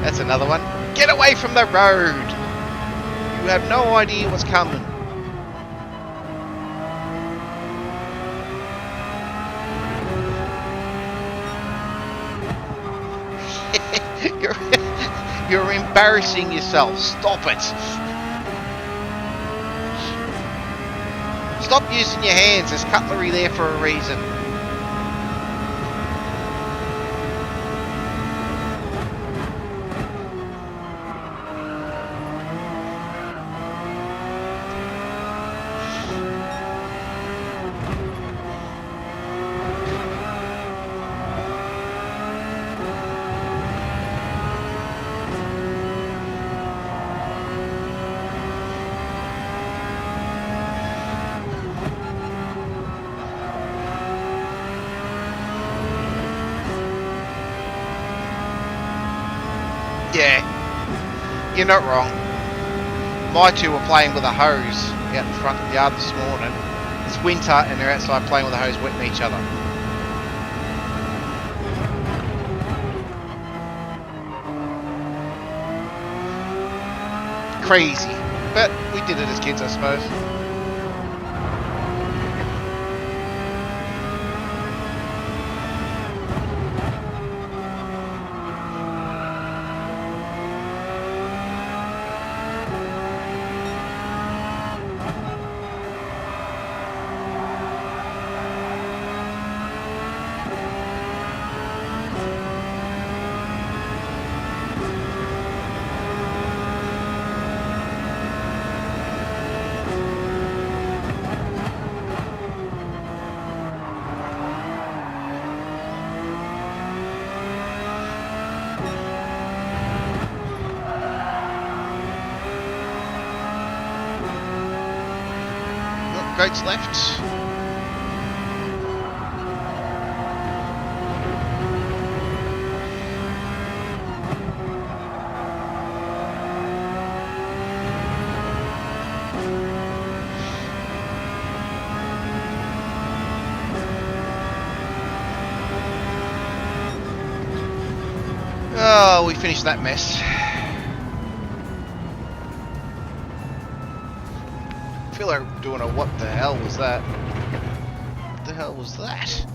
that's another one. Get away from the road. You have no idea what's coming. You're embarrassing yourself. Stop it. Stop using your hands. There's cutlery there for a reason. Yeah, you're not wrong. My two were playing with a hose out in front of the yard this morning. It's winter and they're outside playing with a hose, wetting each other. Crazy, but we did it as kids, I suppose. Goats left. Oh, we finished that mess. I feel like doing a what the hell was that? What the hell was that?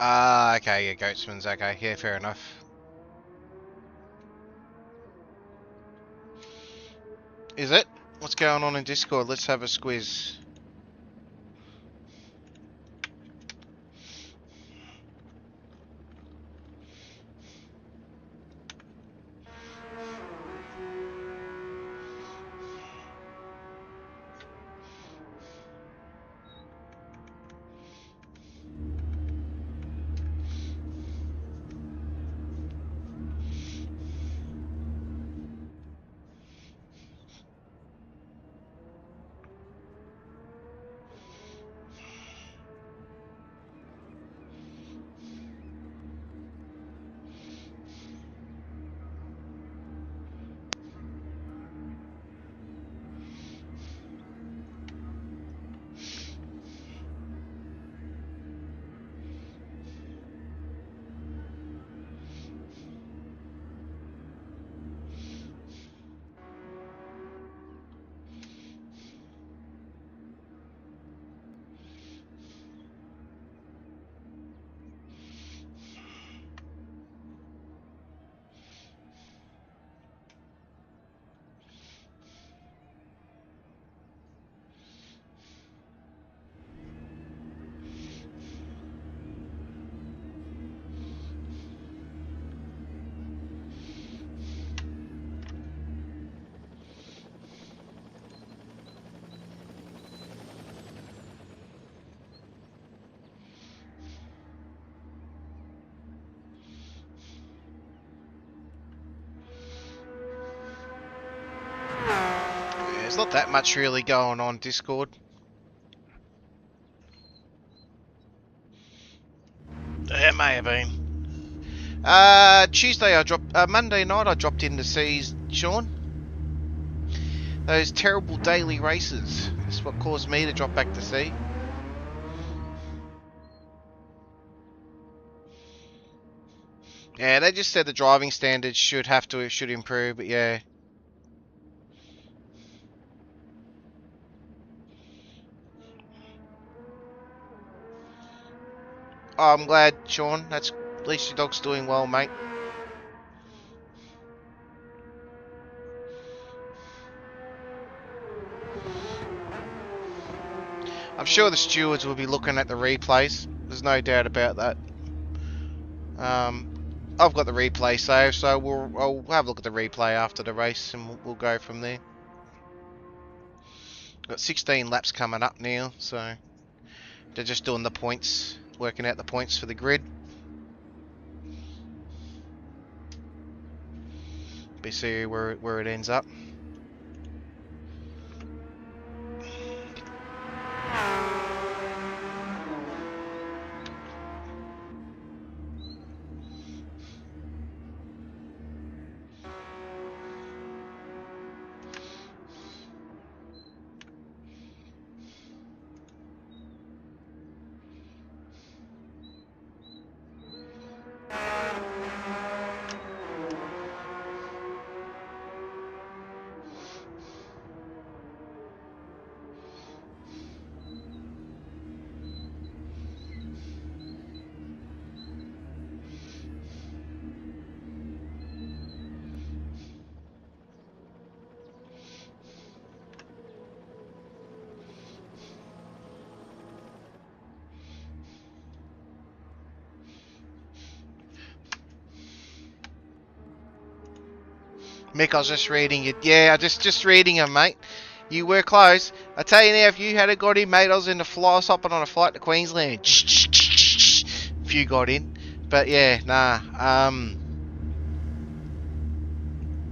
Ah, okay, yeah, Goatsman's okay. Yeah, fair enough. Is it? What's going on in Discord? Let's have a squiz. There's not that much really going on Discord. It may have been. Monday night I dropped in to see Sean. Those terrible daily races. That's what caused me to drop back to see. Yeah, they just said the driving standards should improve, but yeah. Oh, I'm glad, Sean. At least your dog's doing well, mate. I'm sure the stewards will be looking at the replays. There's no doubt about that. I've got the replay saved, so I'll have a look at the replay after the race, and we'll go from there. Got 16 laps coming up now, so they're just doing the points, working out the points for the grid. Be see where it ends up. Mick, I was just reading it. Yeah, just reading them, mate. You were close. I tell you now, if you had got in, mate, I was in the fly, hopping on a flight to Queensland. If you got in, but yeah, nah.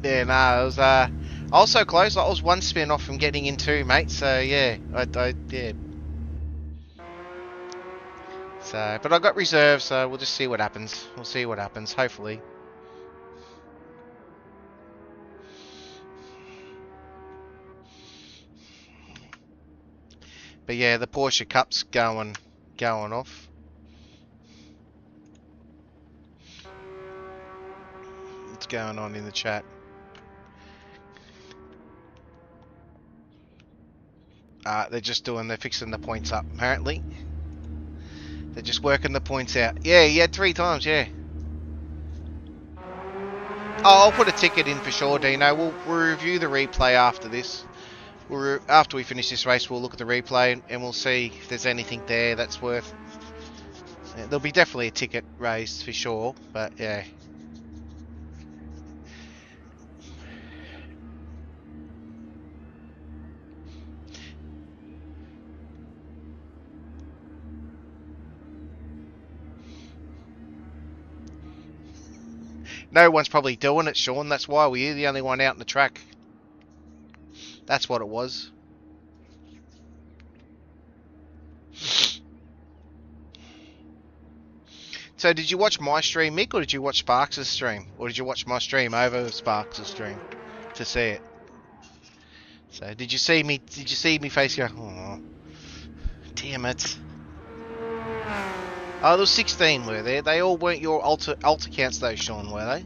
Yeah, nah. It was also close. I was one spin off from getting in too, mate. So yeah, yeah. So, but I got reserves, so we'll just see what happens. We'll see what happens. Hopefully. But yeah, the Porsche Cup's going off. What's going on in the chat? They're fixing the points up, apparently. They're just working the points out. Yeah, he had 3 times, yeah. Oh, I'll put a ticket in for sure, Dino. We'll review the replay after this. After we finish this race, we'll look at the replay and we'll see if there's anything there that's worth. Yeah, there'll be definitely a ticket raised for sure, but yeah. No one's probably doing it, Sean. That's why we're the only one out in the track. That's what it was. So did you watch my stream, Mick, or did you watch Sparks' stream? Or did you watch my stream over Sparks' stream to see it? So did you see me face go, oh, damn it. Oh, there was 16 were there. They all weren't your alter counts though, Sean, were they?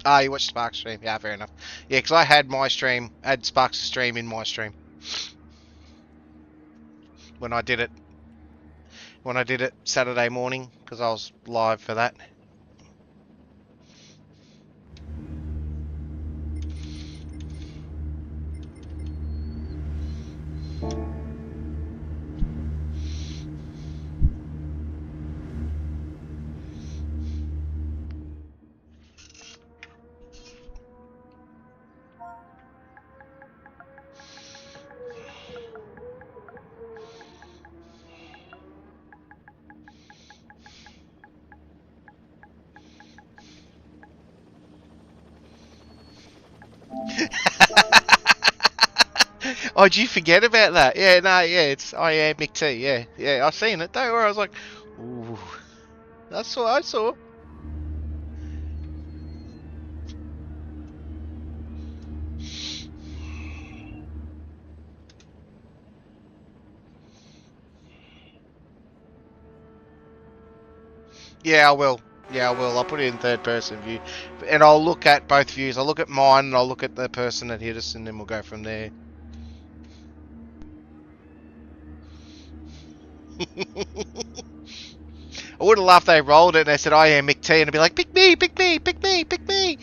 Ah, you watched Sparks' stream. Yeah, fair enough. Yeah, because I had my stream, had Sparks' stream in my stream. When I did it Saturday morning, because I was live for that. Oh, did you forget about that? Yeah, no, yeah, I am Mick T. Yeah, I seen it. Don't worry, I was like, ooh, that's what I saw. Yeah, I will. Yeah, I will. I'll put it in third person view, and I'll look at both views. I'll look at mine, and I'll look at the person that hit us, and then we'll go from there. I would have laughed they rolled it and they said, "I am Mick T," and I'd be like, "Pick me, pick me, pick me, pick me."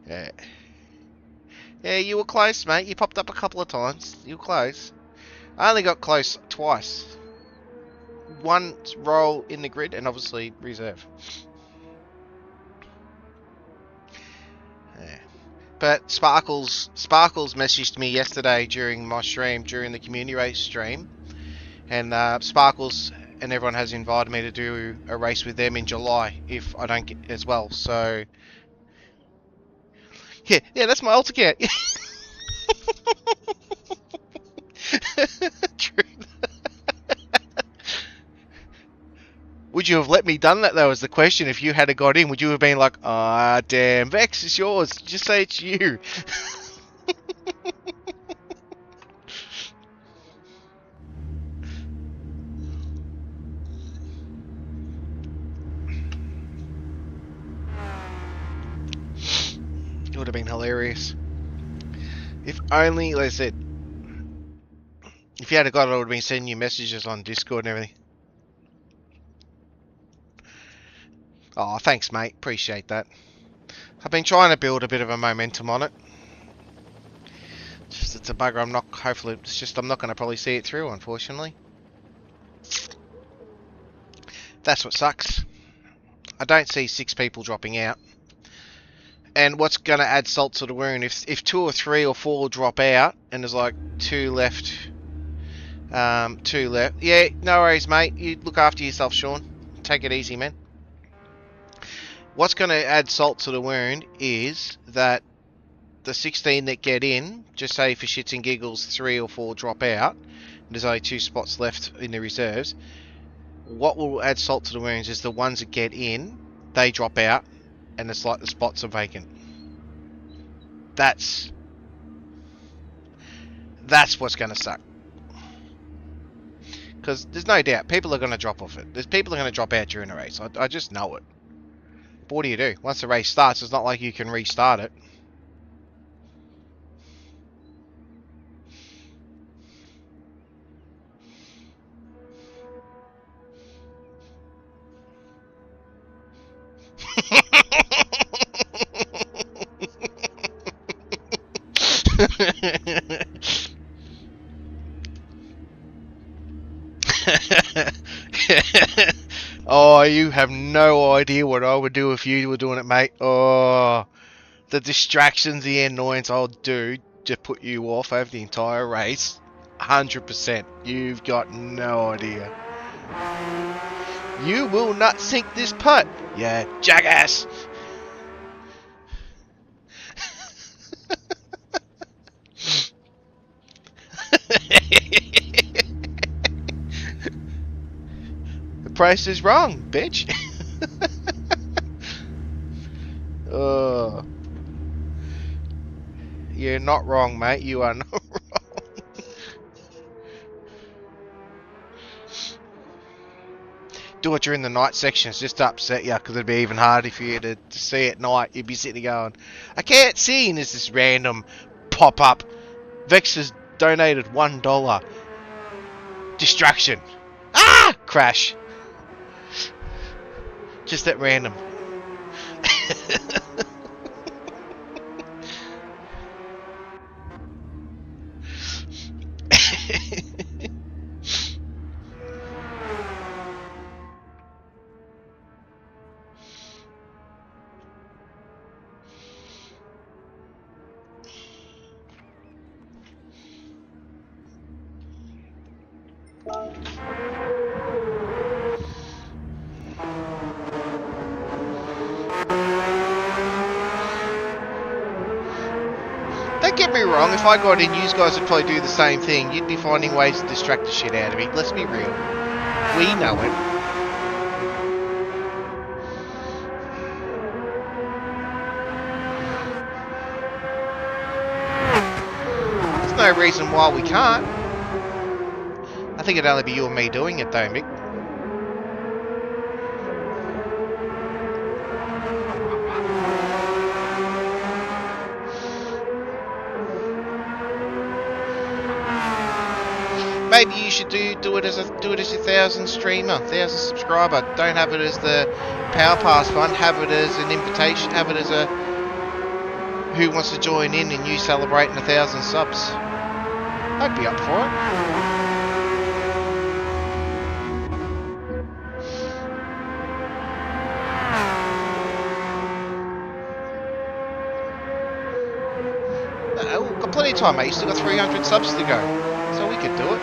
Yeah. Yeah, you were close, mate. You popped up a couple of times. You were close. I only got close twice. One roll in the grid and obviously reserve. Yeah. But Sparkles messaged me yesterday during my stream, during the community race stream, and Sparkles and everyone has invited me to do a race with them in July if I don't get as well. So yeah, that's my alt account. True. Would you have let me done that though? Is the question. If you had got in, would you have been like, "Ah, damn, Vex, it's yours. Just say it's you." It would have been hilarious. If only, like I said, if you had got it, I would have been sending you messages on Discord and everything. Oh, thanks, mate. Appreciate that. I've been trying to build a bit of a momentum on it. Just it's a bugger. I'm not. Hopefully, it's just I'm not going to probably see it through, unfortunately. That's what sucks. I don't see 6 people dropping out. And what's going to add salt to the wound, if 2 or 3 or 4 drop out, and there's like 2 left, 2 left. Yeah, no worries, mate. You look after yourself, Sean. Take it easy, man. What's going to add salt to the wound is that the 16 that get in, just say for shits and giggles 3 or 4 drop out, and there's only 2 spots left in the reserves. What will add salt to the wounds is the ones that get in, they drop out, and it's like the spots are vacant. That's what's going to suck. Because there's no doubt people are going to drop off it. There's people are going to drop out during the race. I just know it. But what do you do? Once the race starts, it's not like you can restart it. Oh, you have no idea what I would do if you were doing it, mate. Oh, the distractions, the annoyance I'll do to put you off over the entire race. 100%. You've got no idea. You will not sink this putt. Yeah, jackass. The price is wrong, bitch. You're not wrong, mate. You are not wrong. Do it during the night sections just to upset you, because it'd be even harder for you to see at night. You'd be sitting there going, I can't see, and there's this random pop-up. Vex has donated $1. Distraction. Ah! Crash. Just at random. Don't get me wrong, if I got in, you guys would probably do the same thing. You'd be finding ways to distract the shit out of me. Let's be real. We know it. There's no reason why we can't. I think it'd only be you and me doing it though, Mick. maybe you should do it as your 1,000 streamer, 1,000 subscriber. Don't have it as the Power Pass fund. Have it as an invitation. Have it as a who wants to join in and you celebrating 1,000 subs. I'd be up for it. We've got plenty of time, mate. You still got 300 subs to go, so we could do it.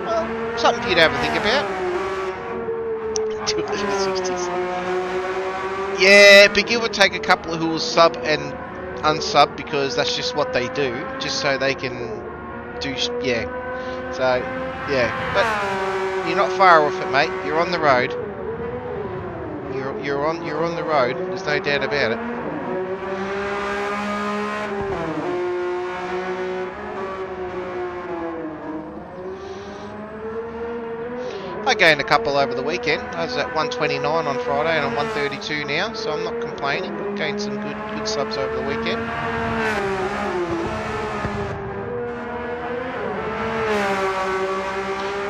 Well, something for you to have a think about. 260s. Yeah, but you would take a couple who will sub and unsub because that's just what they do, just so they can do, yeah. So, yeah, but you're not far off it, mate. You're on the road. You're on the road. There's no doubt about it. I gained a couple over the weekend. I was at 129 on Friday and I'm 132 now, so I'm not complaining. I gained some good subs over the weekend.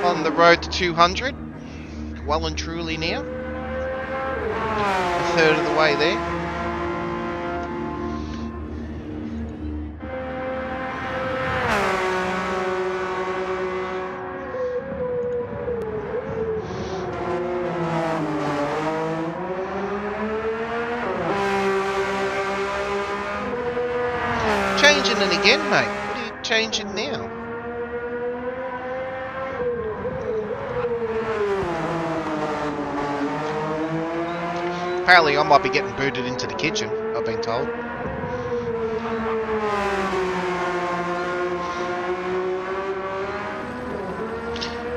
On the road to 200, well and truly now. A third of the way there. Changing it again, mate. What are you changing now? Apparently I might be getting booted into the kitchen, I've been told.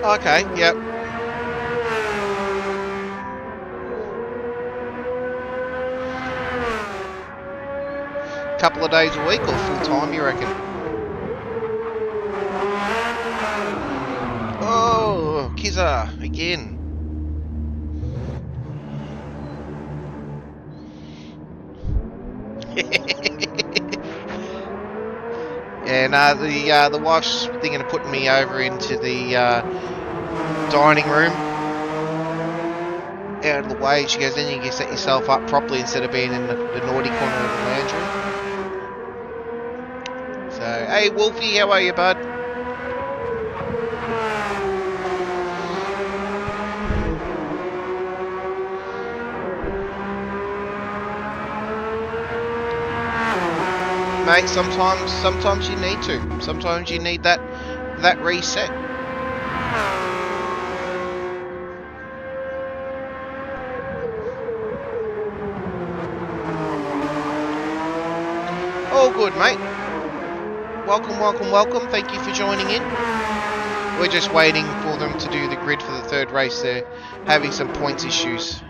Okay, yep. Couple of days a week or full time, you reckon? Oh, Kizza again. And the wife's thinking of putting me over into the dining room, out of the way. She goes, then you can set yourself up properly instead of being in the naughty corner of the lounge room. So, hey Wolfie, how are you, bud? Mate, sometimes you need to. Sometimes you need that reset. All good, mate. Welcome. Thank you for joining in. We're just waiting for them to do the grid for the third race. They're having some points issues.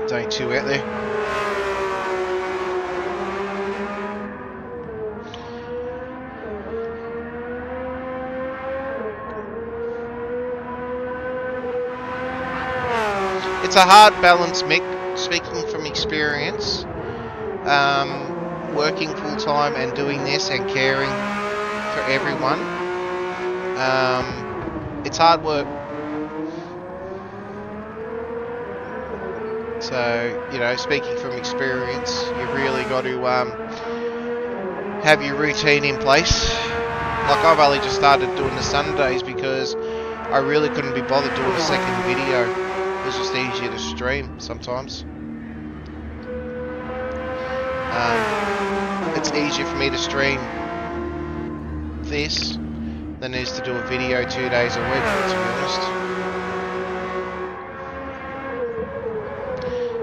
Day 2 out there. It's a hard balance, Mick, speaking from experience. Working full time and doing this and caring for everyone. It's hard work. So, you know, speaking from experience, you really got to have your routine in place. Like, I've only just started doing the Sundays because I really couldn't be bothered doing a second video. It's just easier to stream sometimes. It's easier for me to stream this than it is to do a video 2 days a week, to be honest.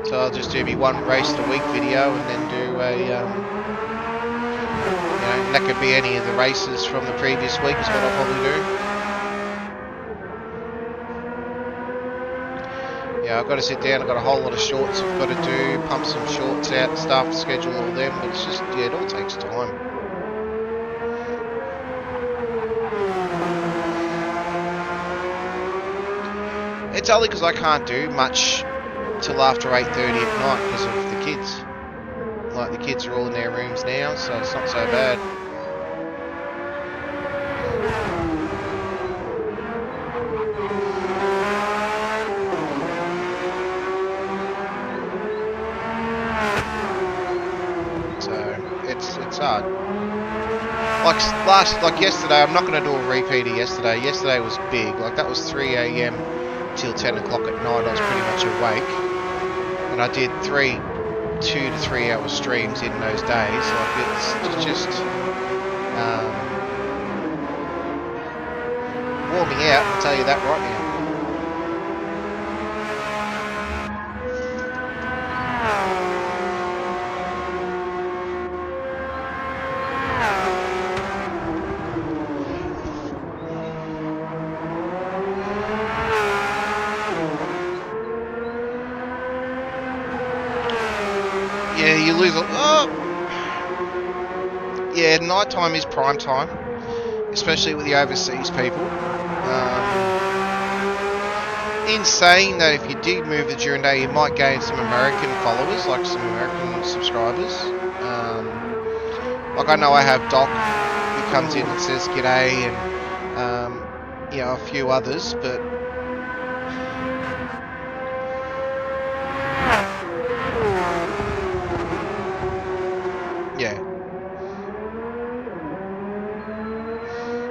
So I'll just do me one race a week video and then do a, you know, that could be any of the races from the previous week is what I'll probably do. Yeah, I've got to sit down. I've got a whole lot of shorts I've got to do, pump some shorts out and stuff, schedule all them. But it's just, yeah, it all takes time. It's only because I can't do much till after 8:30 at night because of the kids. Like, the kids are all in their rooms now, so it's not so bad. So it's hard. Like yesterday, I'm not going to do a repeat of yesterday. Yesterday was big. Like, that was 3 a.m. till 10 o'clock at night. I was pretty much awake, and I did 2 to 3 hour streams in those days. Like, it's just wore me out, I'll tell you that right now. Yeah, you lose a... Oh! Yeah, night time is prime time, especially with the overseas people. In saying that, if you did move the during day, you might gain some American followers, like some American subscribers. Like, I know I have Doc, who comes in and says g'day, and you know, a few others, but yeah.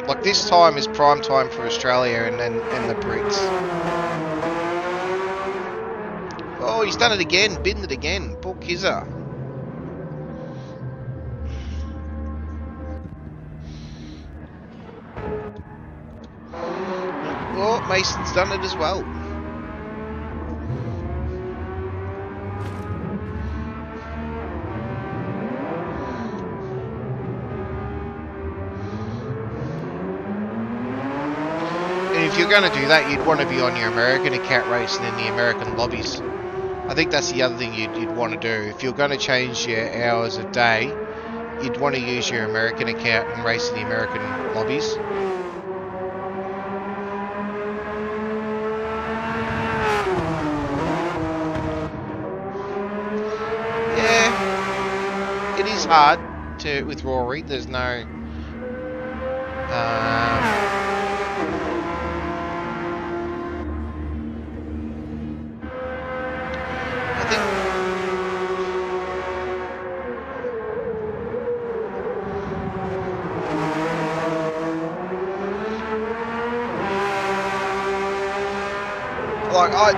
Like, this time is prime time for Australia and the Brits. Oh, he's done it again, binned it again. Poor Kizza. Oh, Mason's done it as well. And if you're going to do that, you'd want to be on your American account racing in the American lobbies. I think that's the other thing you'd want to do. If you're going to change your hours of day, you'd want to use your American account and race in the American lobbies. Yeah, it is hard with Rory. There's no...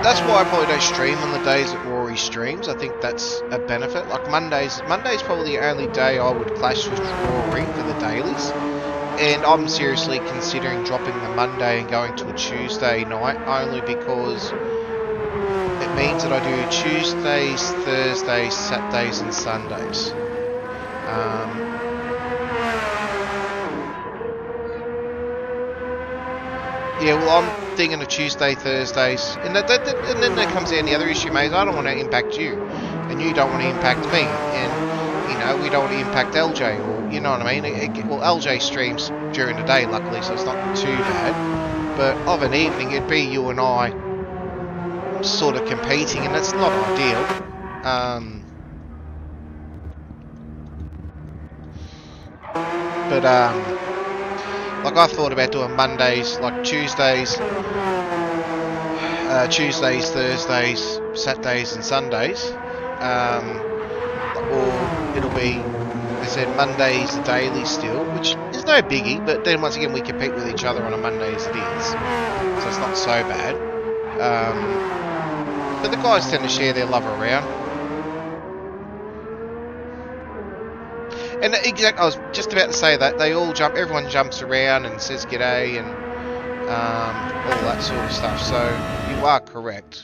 that's why I probably don't stream on the days that Rory streams. I think that's a benefit. Like, Monday's probably the only day I would clash with Rory for the dailies. And I'm seriously considering dropping the Monday and going to a Tuesday night, only because it means that I do Tuesdays, Thursdays, Saturdays and Sundays. Yeah, well, I'm thinking of Tuesday, Thursdays, and then there comes in the other issue, mate. I don't want to impact you, and you don't want to impact me, and, you know, we don't want to impact LJ, or, you know what I mean? Well, LJ streams during the day, luckily, so it's not too bad, but of an evening, it'd be you and I sort of competing, and that's not ideal. Like, I've thought about doing Mondays, like Tuesdays, Thursdays, Saturdays and Sundays. Or it'll be, as I said, Mondays the daily still, which is no biggie, but then once again we compete with each other on a Monday as it is. So it's not so bad. But the guys tend to share their love around. And exactly, I was just about to say that everyone jumps around and says g'day and all that sort of stuff. So you are correct.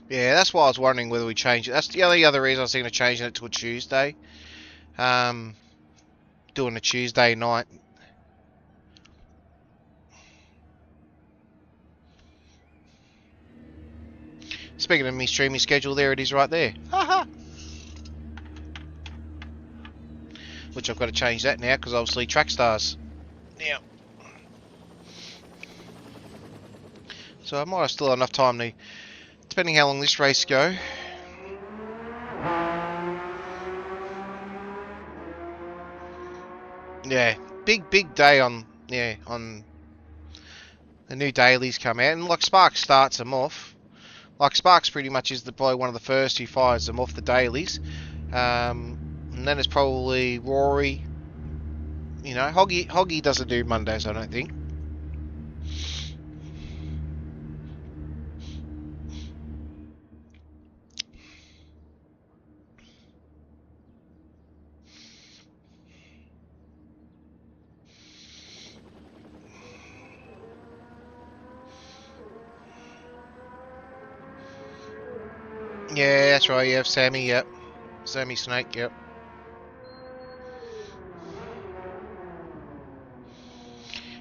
Yeah, that's why I was wondering whether we change it. That's the only other reason I was thinking of changing it to a Tuesday. Doing a Tuesday night. Speaking of me streaming schedule, there it is right there. Haha. Which I've got to change that now because obviously Trackstars. Now. So I might have still enough time to, depending how long this race go. Yeah, big day on on the new dailies come out, and like Sparks starts them off. Like Sparks pretty much is probably one of the first who fires them off the dailies, and then it's probably Rory. You know, Hoggy doesn't do Mondays, I don't think. Yeah, that's right. You have Sammy. Yep, Sammy Snake. Yep.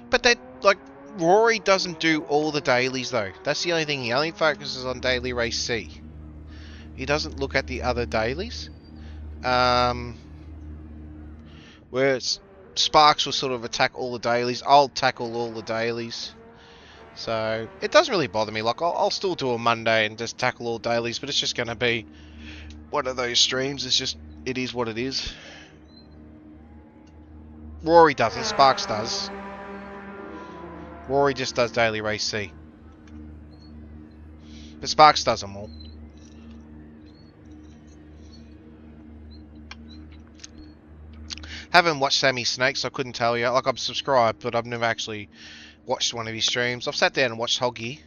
But that, like, Rory doesn't do all the dailies though. That's the only thing. He only focuses on daily race C. He doesn't look at the other dailies. Whereas Sparks will sort of attack all the dailies. I'll tackle all the dailies. So it doesn't really bother me. Like I'll still do a Monday and just tackle all dailies, but it's just going to be one of those streams. It's just, it is what it is. Rory doesn't. Sparks does. Rory just does daily race C. But Sparks does them all. Haven't watched Sammy Snakes, I couldn't tell you. Like, I'm subscribed, but I've never actually watched one of his streams. I've sat down and watched Hoggy.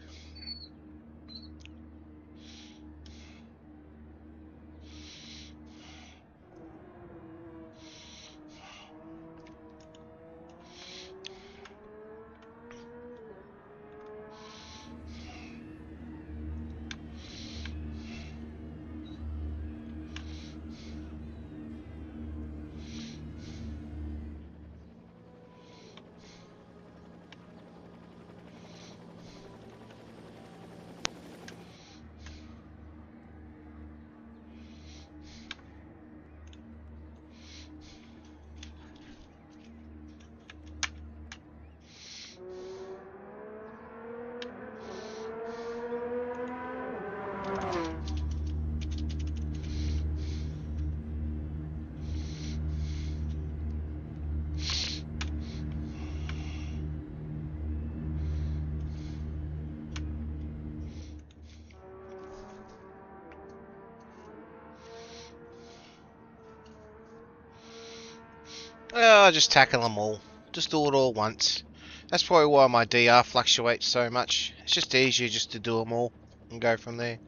I just tackle them all. Just do it all once. That's probably why my DR fluctuates so much. It's just easier just to do them all and go from there.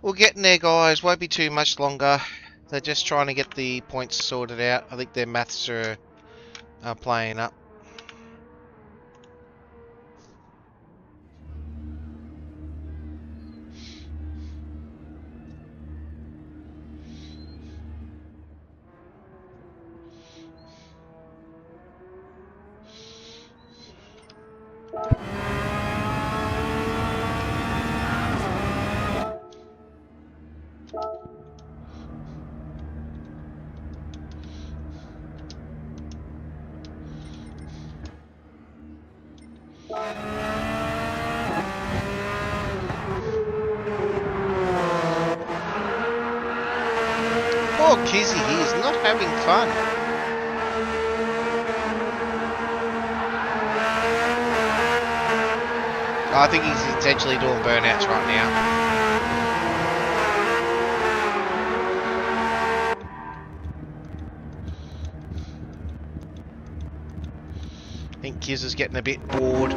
We're getting there, guys. Won't be too much longer. They're just trying to get the points sorted out. I think their maths are playing up. Poor Kizzy, he is not having fun. I think he's intentionally doing burnouts right now. I think Kiz is getting a bit bored.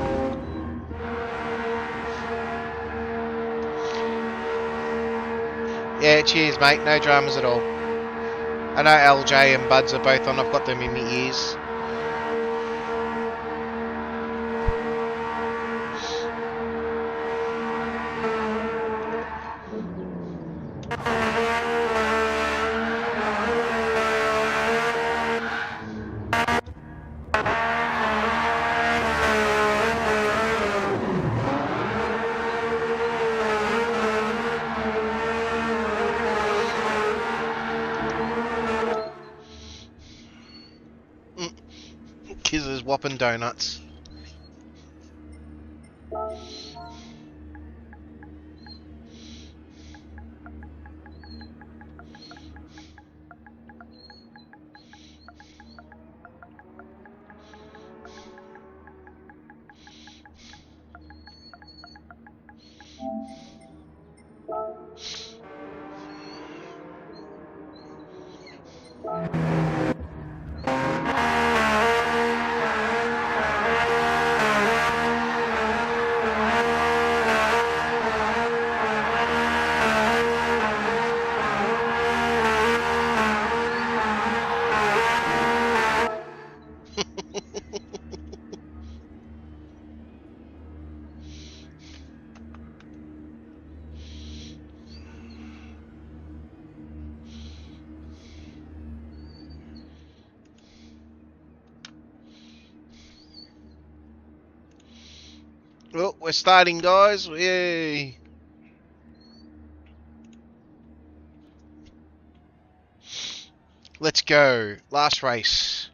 Yeah, cheers, mate. No dramas at all. I know LJ and Buds are both on. I've got them in my ears. Because there's whopping donuts. Well, we're starting, guys. Yay! Let's go. Last race.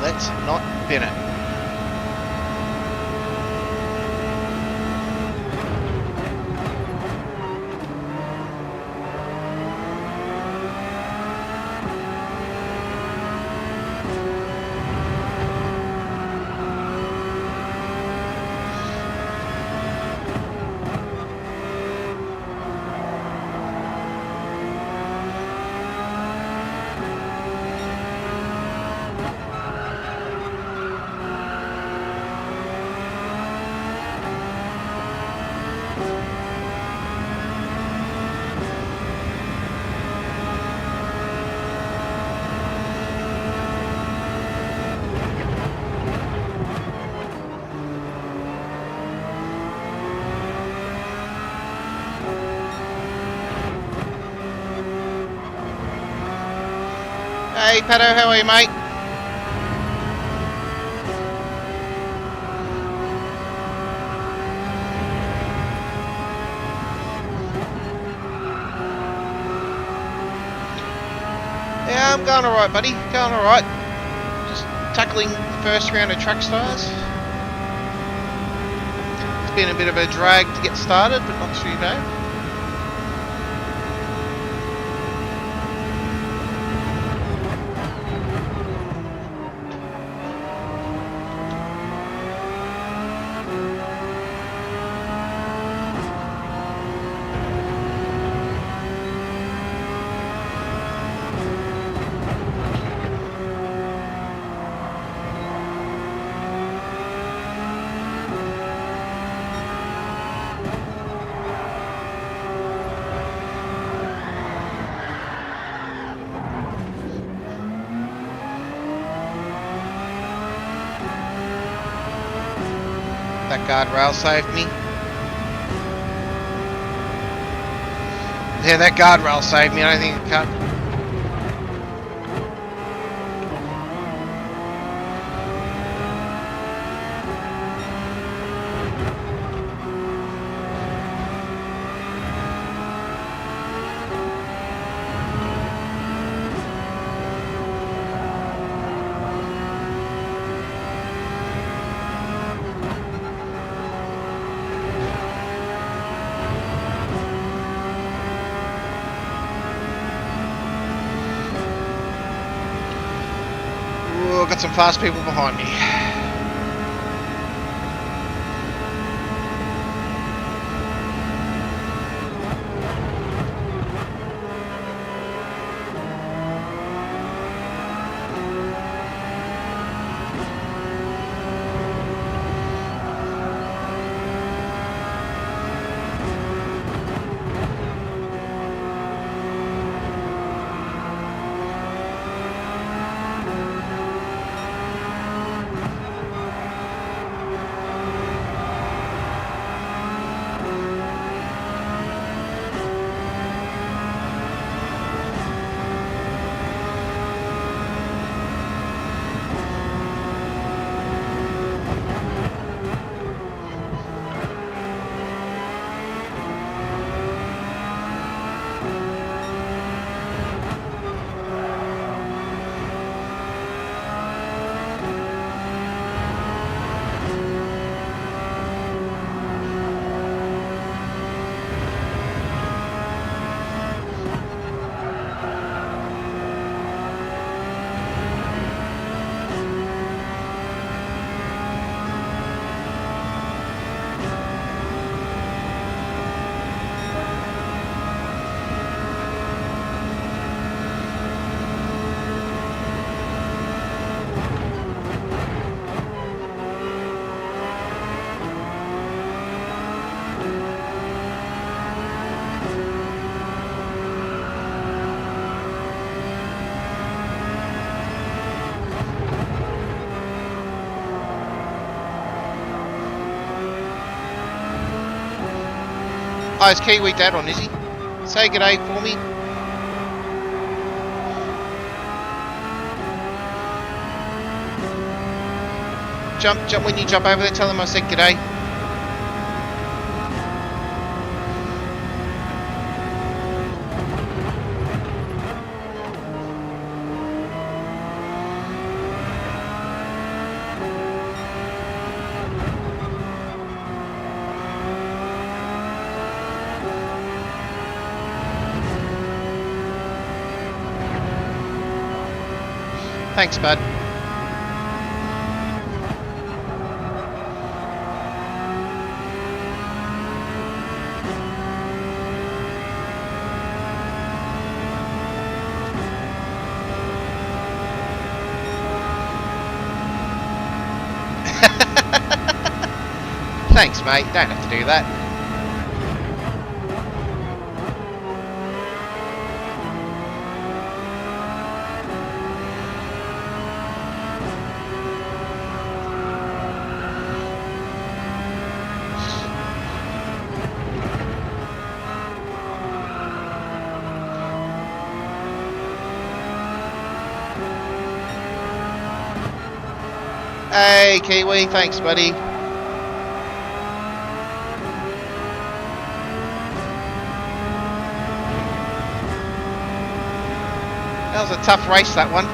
Let's not bin it. Hey, Pato, how are you, mate? Yeah, I'm going alright, buddy. Going alright. Just tackling the first round of Trackstars. It's been a bit of a drag to get started, but not too bad. That guardrail saved me. Yeah, that guardrail saved me. I don't think it cut. Ooh, got some fast people behind me. Oh, is Kiwi Dad on, is he? Say g'day for me. Jump when you jump over there, tell him I said g'day. Thanks, bud. Thanks, mate. Don't have to do that. Hey, Kiwi, thanks, buddy. That was a tough race, that one.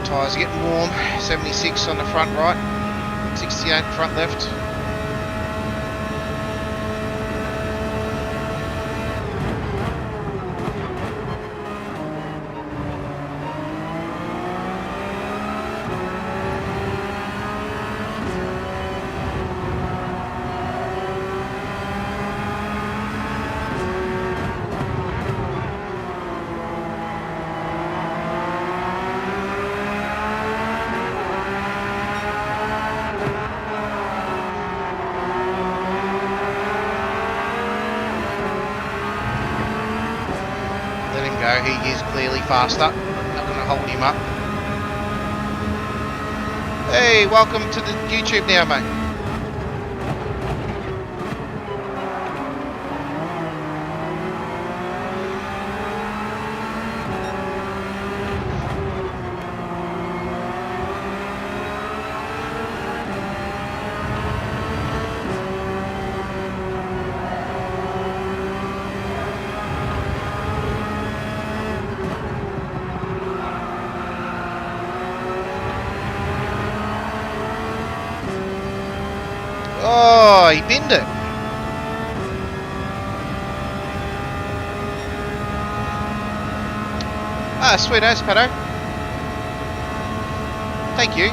Tyres are getting warm. 76 on the front right, 68 front left. He is clearly faster. Not going to hold him up. Hey, welcome to the YouTube now, mate. Oh, he binned it. Ah, sweet as, Pato. Thank you.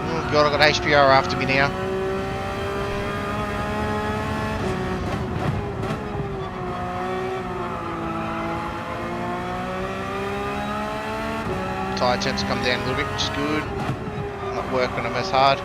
Oh God, I've got HPR after me now. Tyre temps come down a little bit, which is good. Not working them as hard.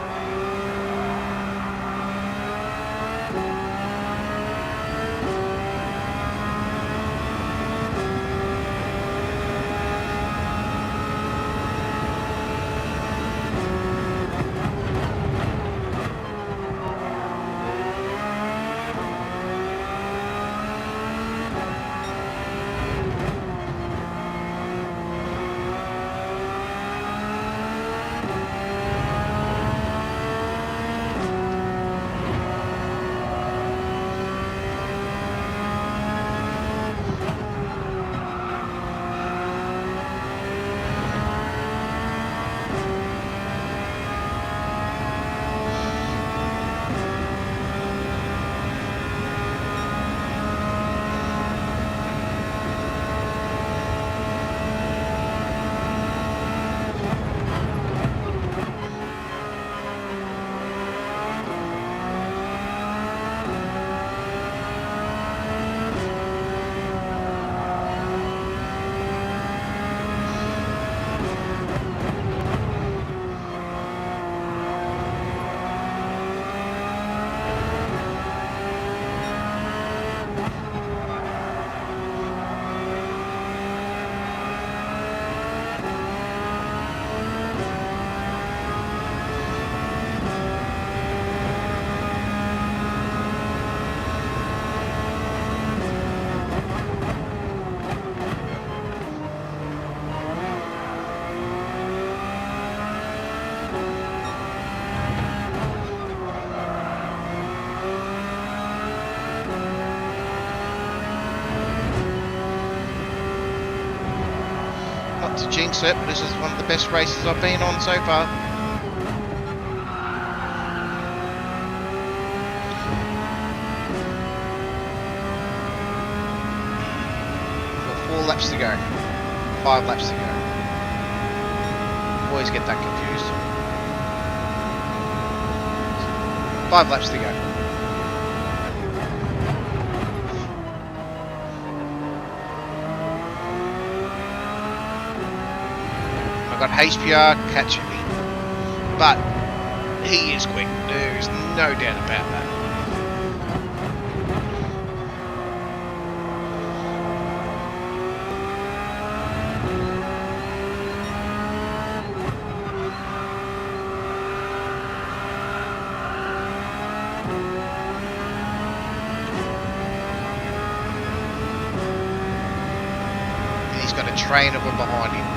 to jinx it, but this is one of the best races I've been on so far. Got 4 laps to go. 5 laps to go. Always get that confused. 5 laps to go. I've got HPR catching me, but he is quick. There is no doubt about that. And he's got a train of them behind him.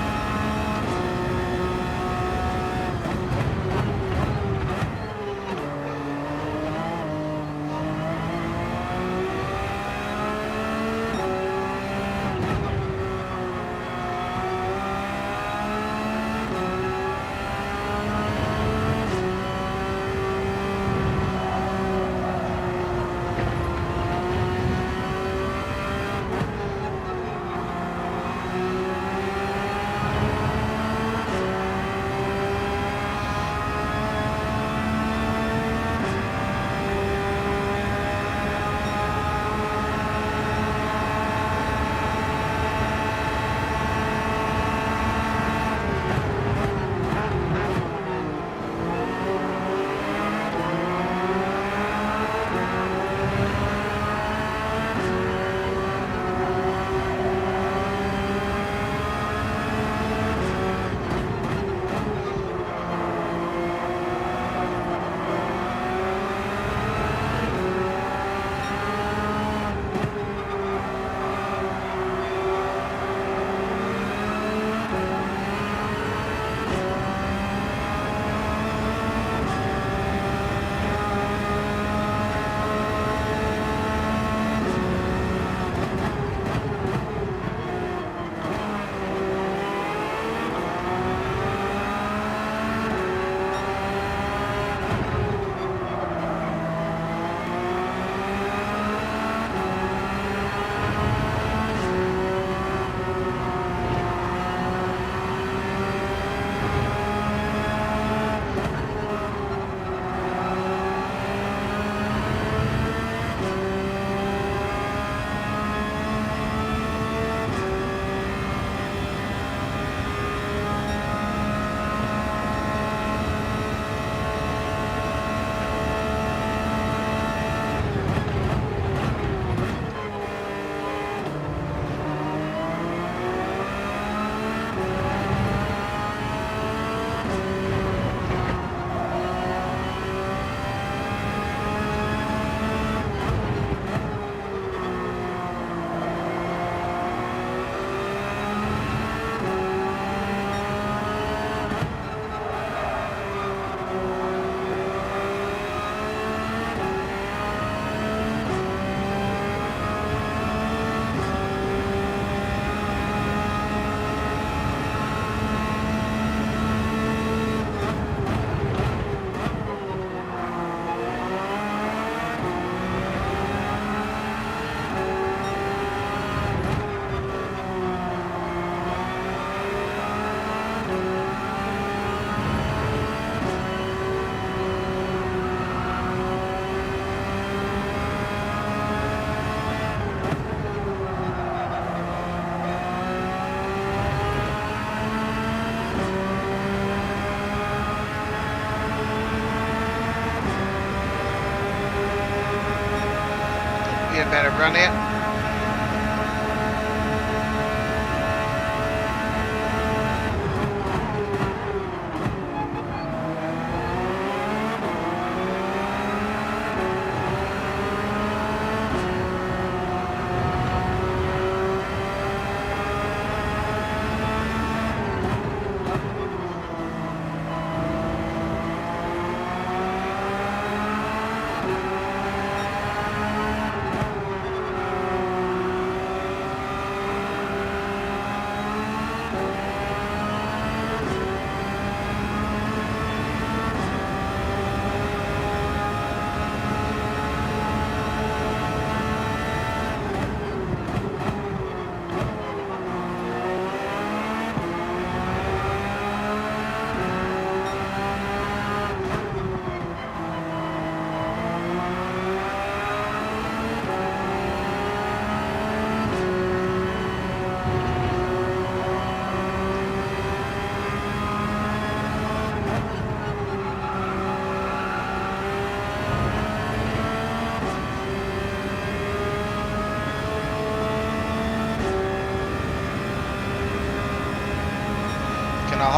Better run it.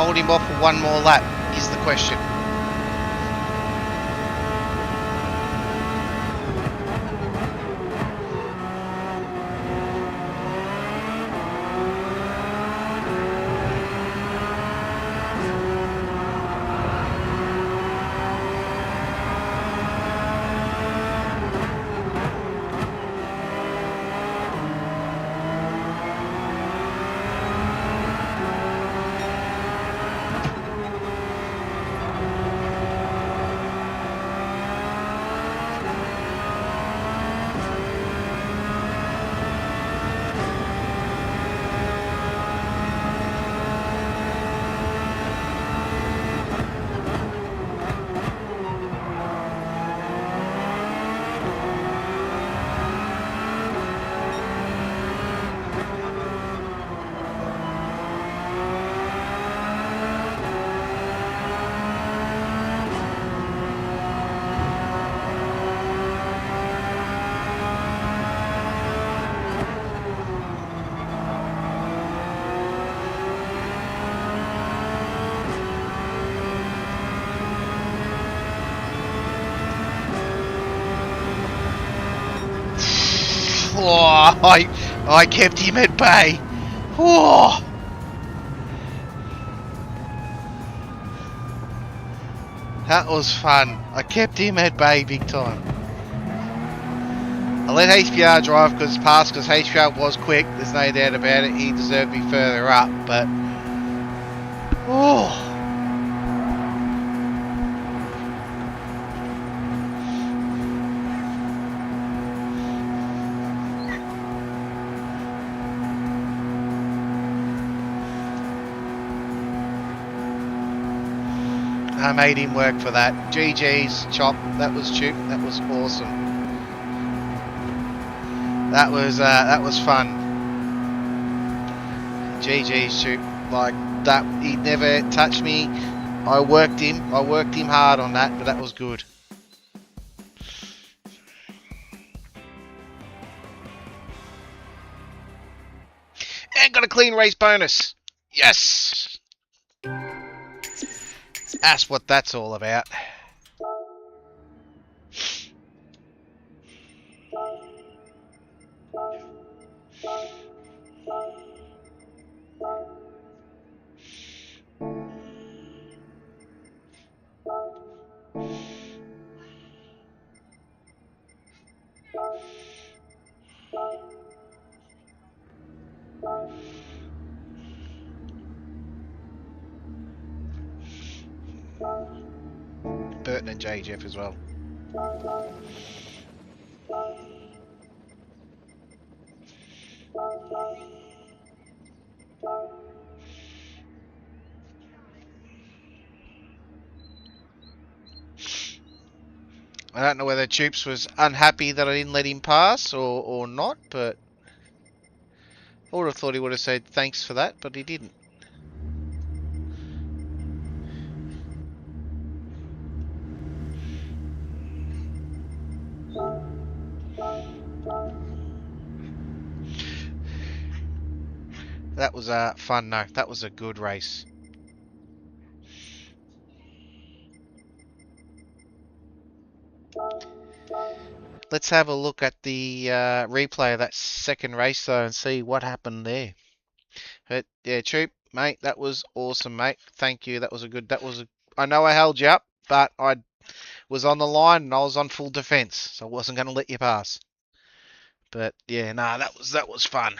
hold him off for one more lap, is the question. Oh, I kept him at bay. Oh. That was fun. I kept him at bay big time. I let HPR drive because HPR was quick. There's no doubt about it. He deserved to be further up, but oh. I made him work for that. GG's, Chop. That was Chip. That was awesome. That was fun. GG's, Chip. Like that, he never touched me. I worked him hard on that, but that was good. And got a clean race bonus. Yes. That's what that's all about. Burton and JJF as well. I don't know whether Choops was unhappy that I didn't let him pass or not, but I would have thought he would have said thanks for that, but he didn't. That was fun, no. That was a good race. Let's have a look at the replay of that second race though and see what happened there. But yeah, Troop, mate, that was awesome, mate. Thank you. That was a good. I know I held you up, but I was on the line and I was on full defense, so I wasn't going to let you pass. But yeah, nah, that was fun.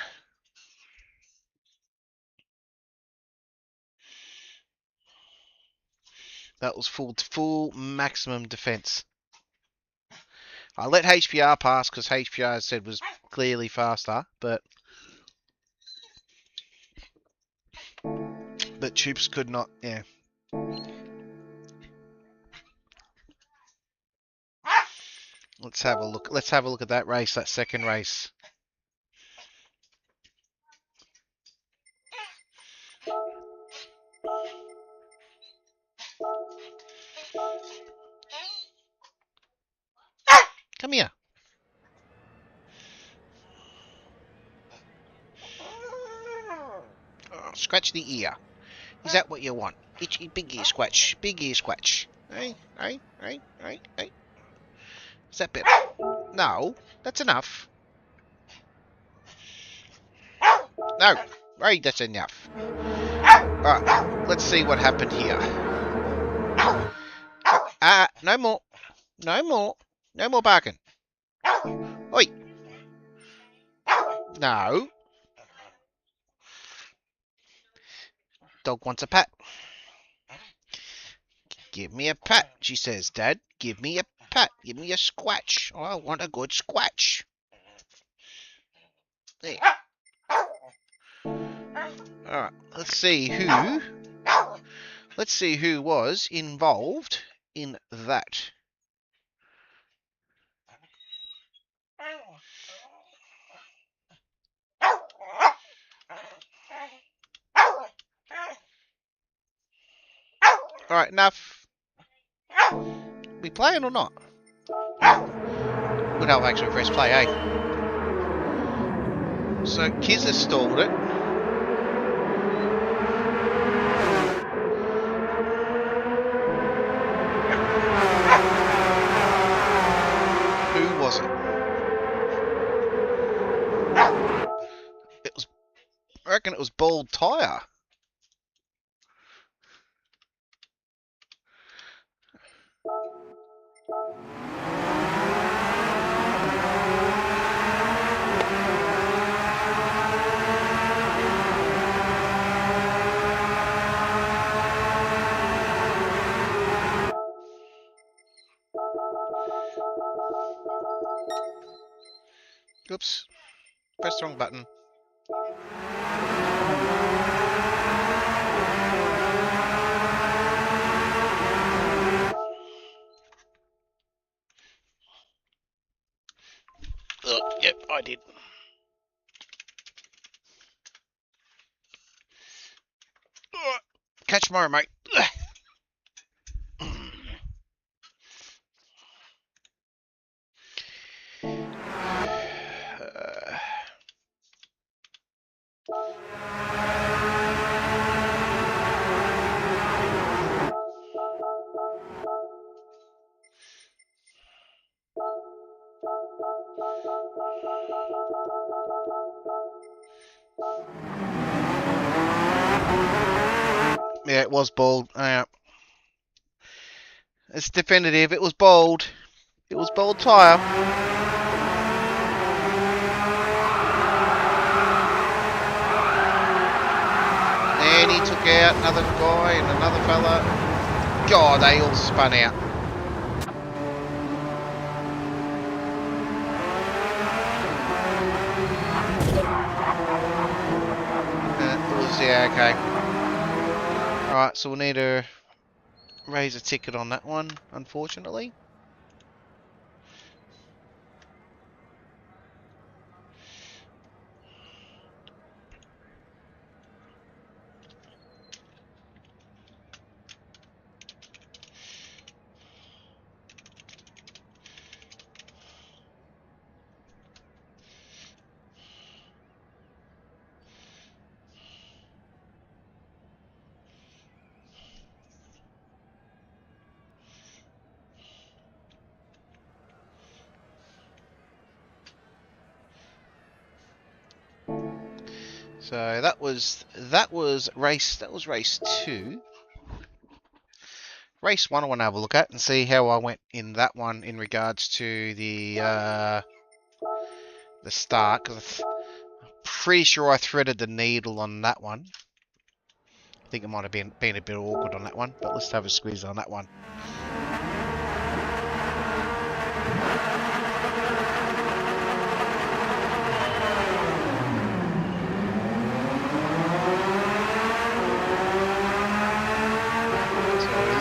That was full maximum defense. I let HPR pass because HPR said was clearly faster, but Troops could not. Yeah. Let's have a look. Let's have a look at that race, that second race. Come here. Oh, scratch the ear. Is that what you want? Itchy, big ear scratch, big ear scratch. Hey, hey, hey, hey, hey. Is that better? No, that's enough. No, right, that's enough. Alright, let's see what happened here. No more. No more. No more barking. Oi. No. Dog wants a pat. Give me a pat, she says, Dad. Give me a pat. Give me a scratch. I want a good scratch. There. Alright, let's see who was involved in that. Alright, enough. We playing or not? Good help actually press play, eh? So Kiz has stalled it. Who was it? I reckon it was Bald Tyre. Oops. Pressed the wrong button. Yep, I did. Catch tomorrow, mate. Yeah, it was Bald. Yeah. It's definitive. It was Bald. It was Bald Tyre. And he took out another guy and another fella. God, they all spun out. Yeah, okay. Alright, so we'll need to raise a ticket on that one, unfortunately. So that was race 2. Race 1 I want to have a look at and see how I went in that one in regards to the start, because I'm pretty sure I threaded the needle on that one. I think it might have been a bit awkward on that one, but let's have a squeeze on that one.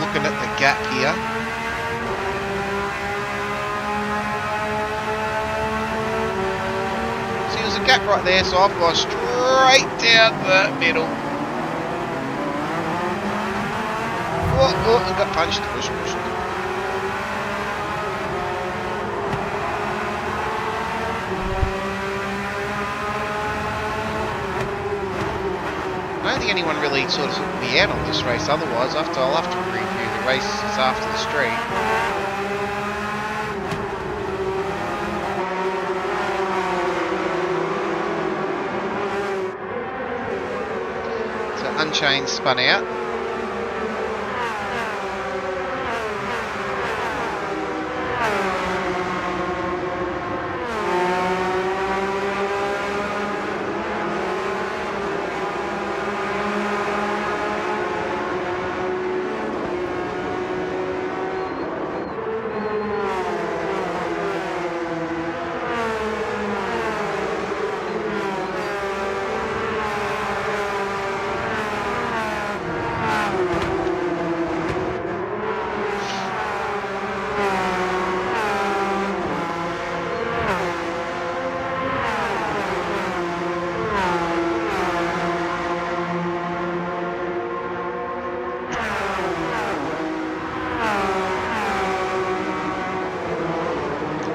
Looking at the gap here. See, there's a gap right there, so I've gone straight down the middle. Oh, I got punched. don't think anyone really sort of took me out on this race. Otherwise, I'll have to review the races after the street. So Unchained spun out.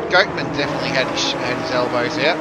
Goatman definitely had his elbows out.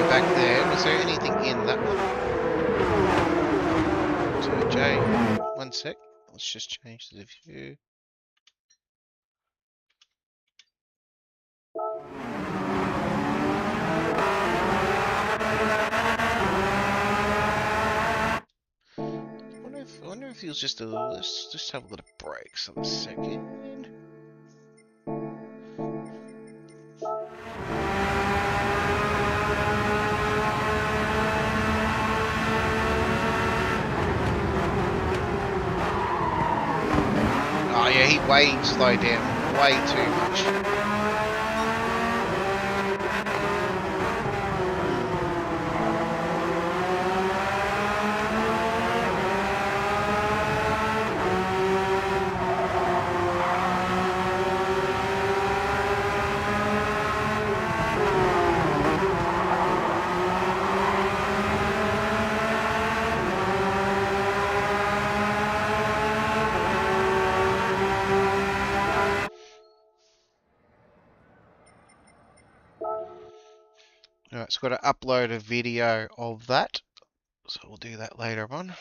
Back there, was there anything in that one? So Jay, 1 sec, let's just change the view. I wonder if he was just let's just have a little break for a second. Oh yeah, he way slowed down, way too much. Alright, so I've got to upload a video of that, so we'll do that later on.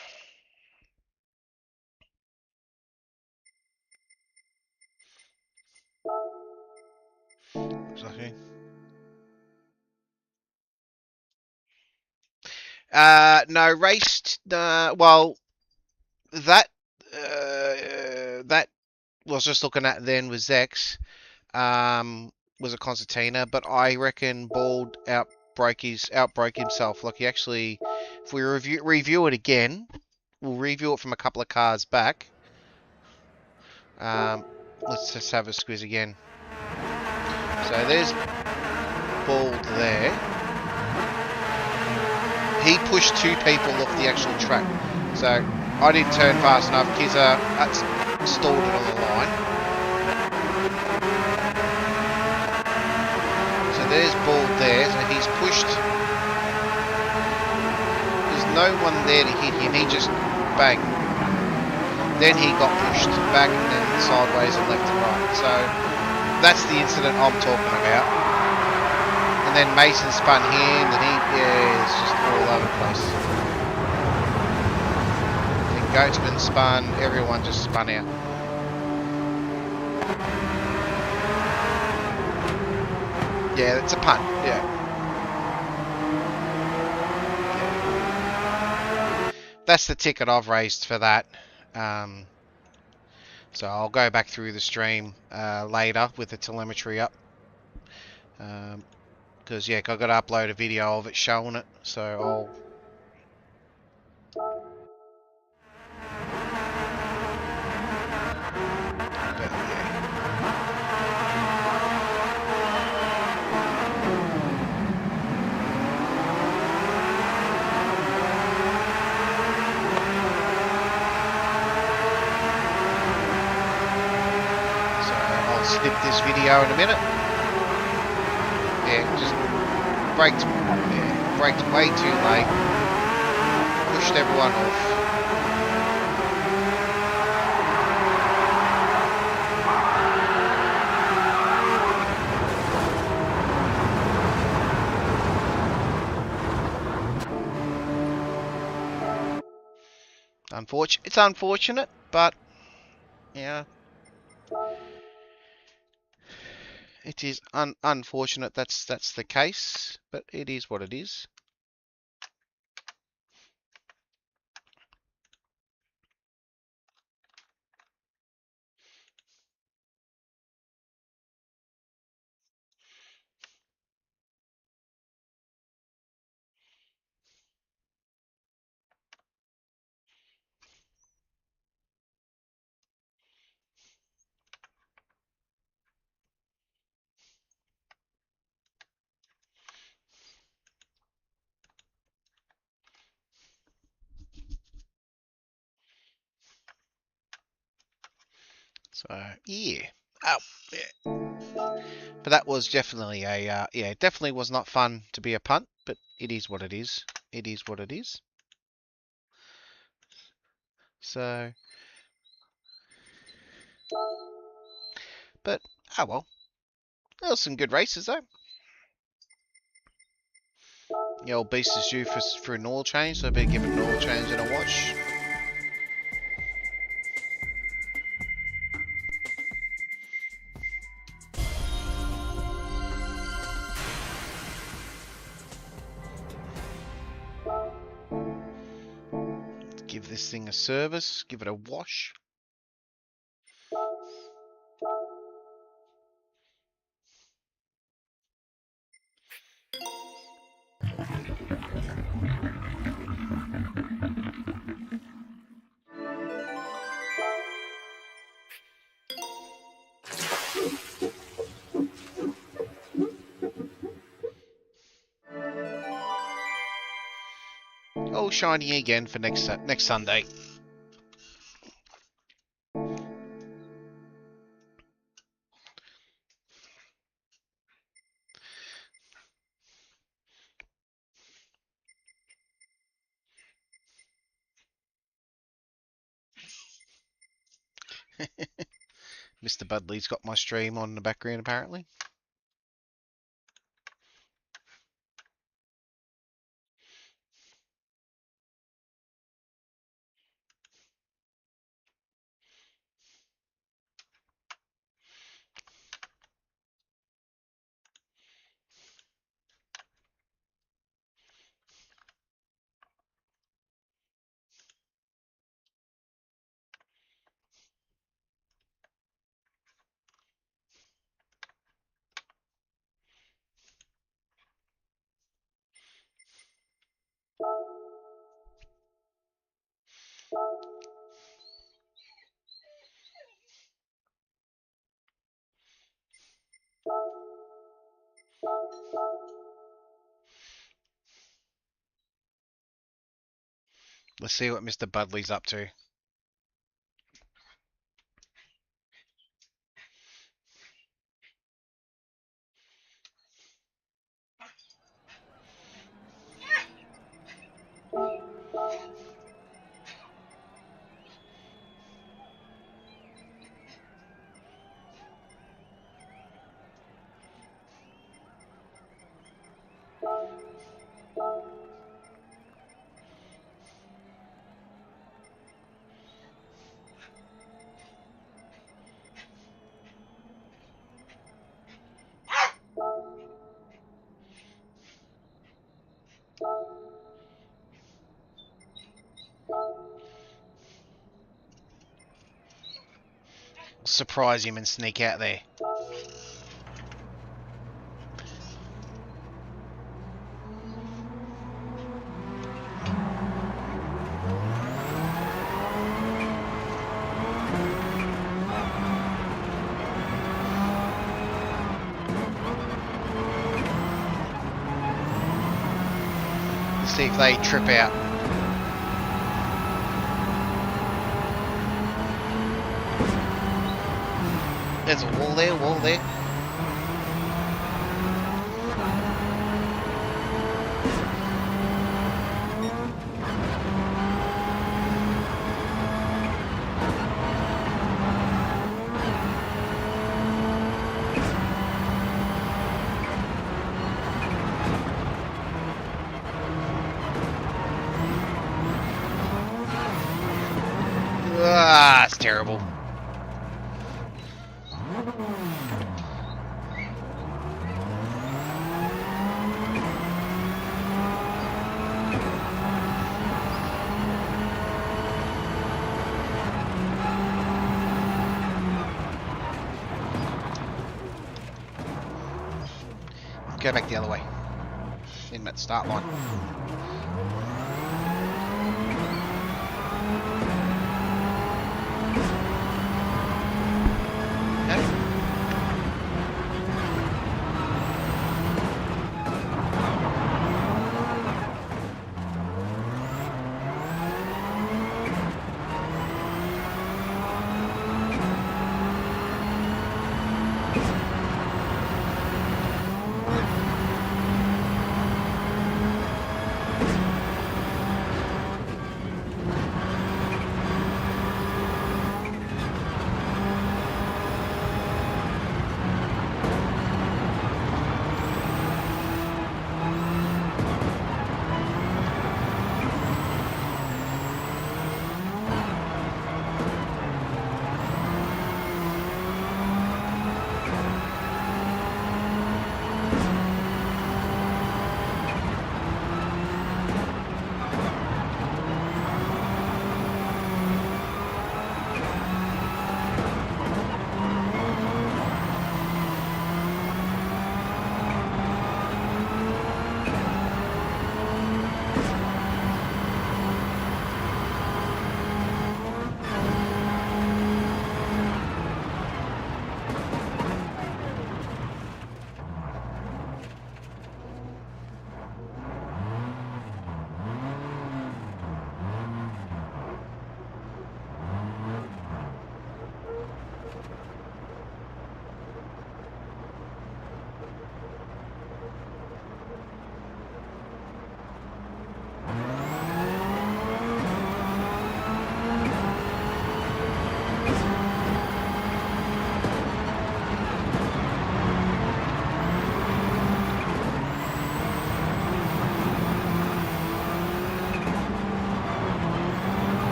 No, raced, well, that, that was just looking at then was Zex. Was a concertina, but I reckon Bald outbroke himself. Like he actually, if we review it again, we'll review it from a couple of cars back. Let's just have a squiz again. So there's Bald there. He pushed two people off the actual track. So I didn't turn fast enough. Kizza stalled it on the line. So there's Bald there. So he's pushed. There's no one there to hit him. He just bang. Then he got pushed back and then sideways and left and right. So that's the incident I'm talking about. And then Mason spun him, and it's just all over the place. And Goatman spun, everyone just spun out. Yeah, it's a punt, yeah. That's the ticket I've raised for that. So I'll go back through the stream later with the telemetry up. Because, yeah, I've got to upload a video of it showing it. So I'll... But, yeah. So I'll snip this video in a minute. Yeah, just braked way too late. Pushed everyone off. It's unfortunate, but yeah, it is unfortunate that's the case, but it is what it is. So yeah, oh yeah. But that was definitely a it definitely was not fun to be a punt, but it is what it is. It is what it is. So, but oh well, there was some good races though. The old beast is due for an oil change, so I better give it an oil change and a wash. Give this thing a service, give it a wash. All shiny again for next Sunday. Mr. Budley's got my stream on in the background apparently. Let's see what Mr. Budley's up to. Surprise him and sneak out there. Let's see if they trip out. There's a wall there, wall there. Ah, it's terrible. Go back the other way. In that start line.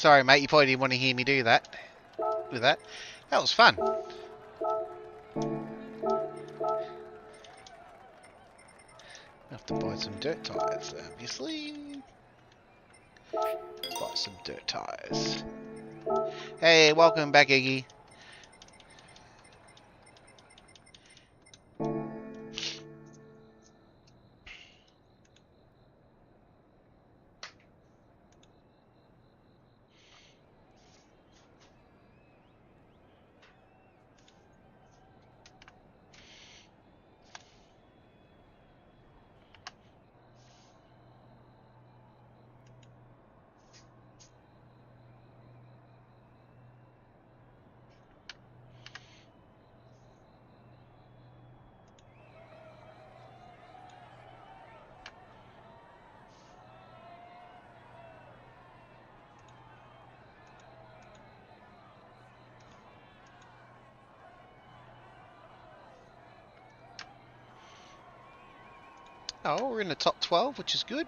Sorry, mate. You probably didn't want to hear me do that. With that, that was fun. Have to buy some dirt tires, obviously. Buy some dirt tires. Hey, welcome back, Iggy. Oh, we're in the top 12, which is good.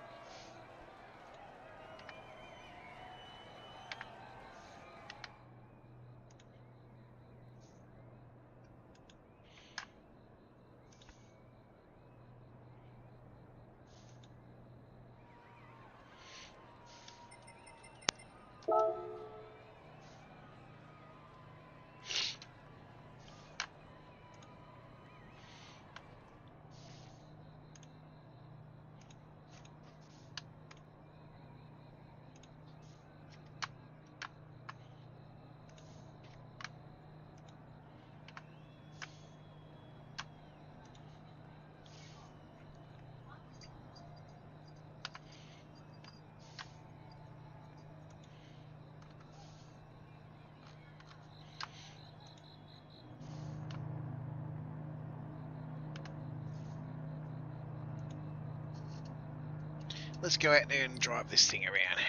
Let's go out there and drive this thing around.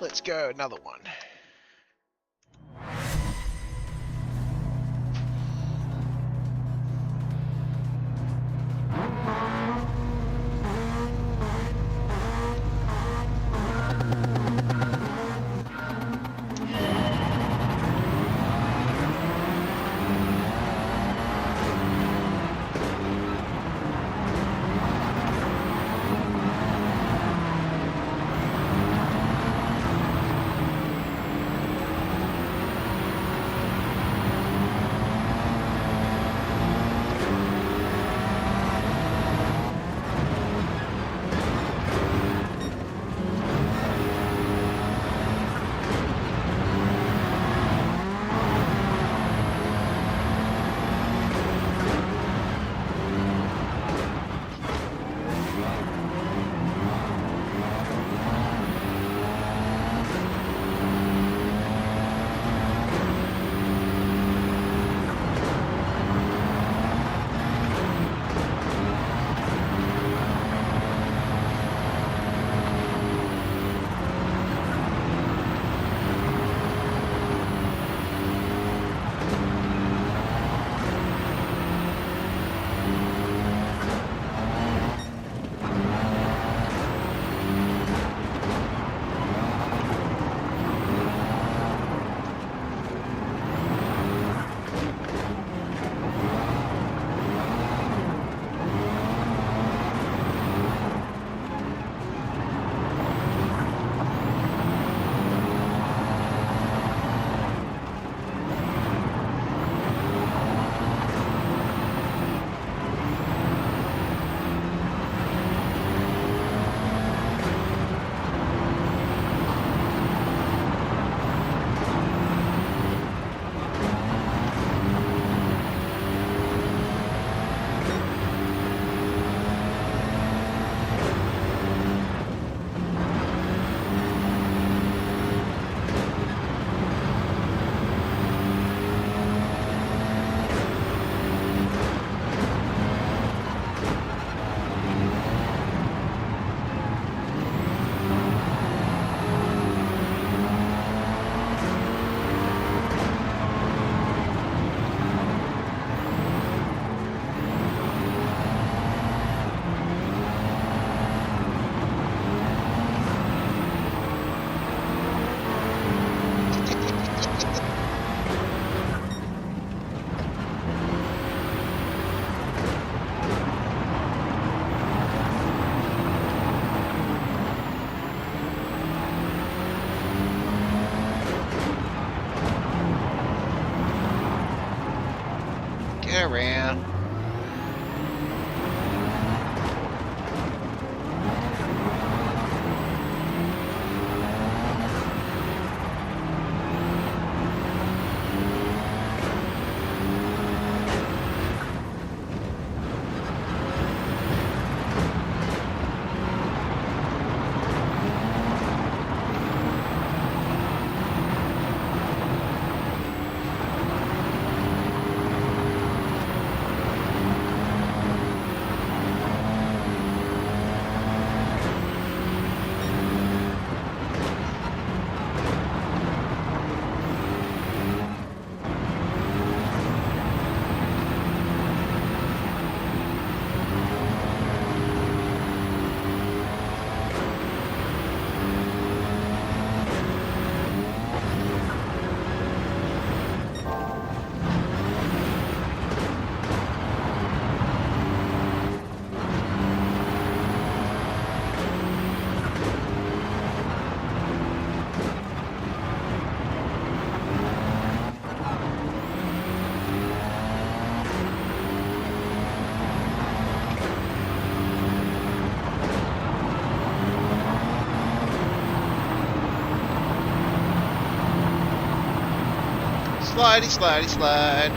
Let's go another one. Get around. Slidey, slidey, slide.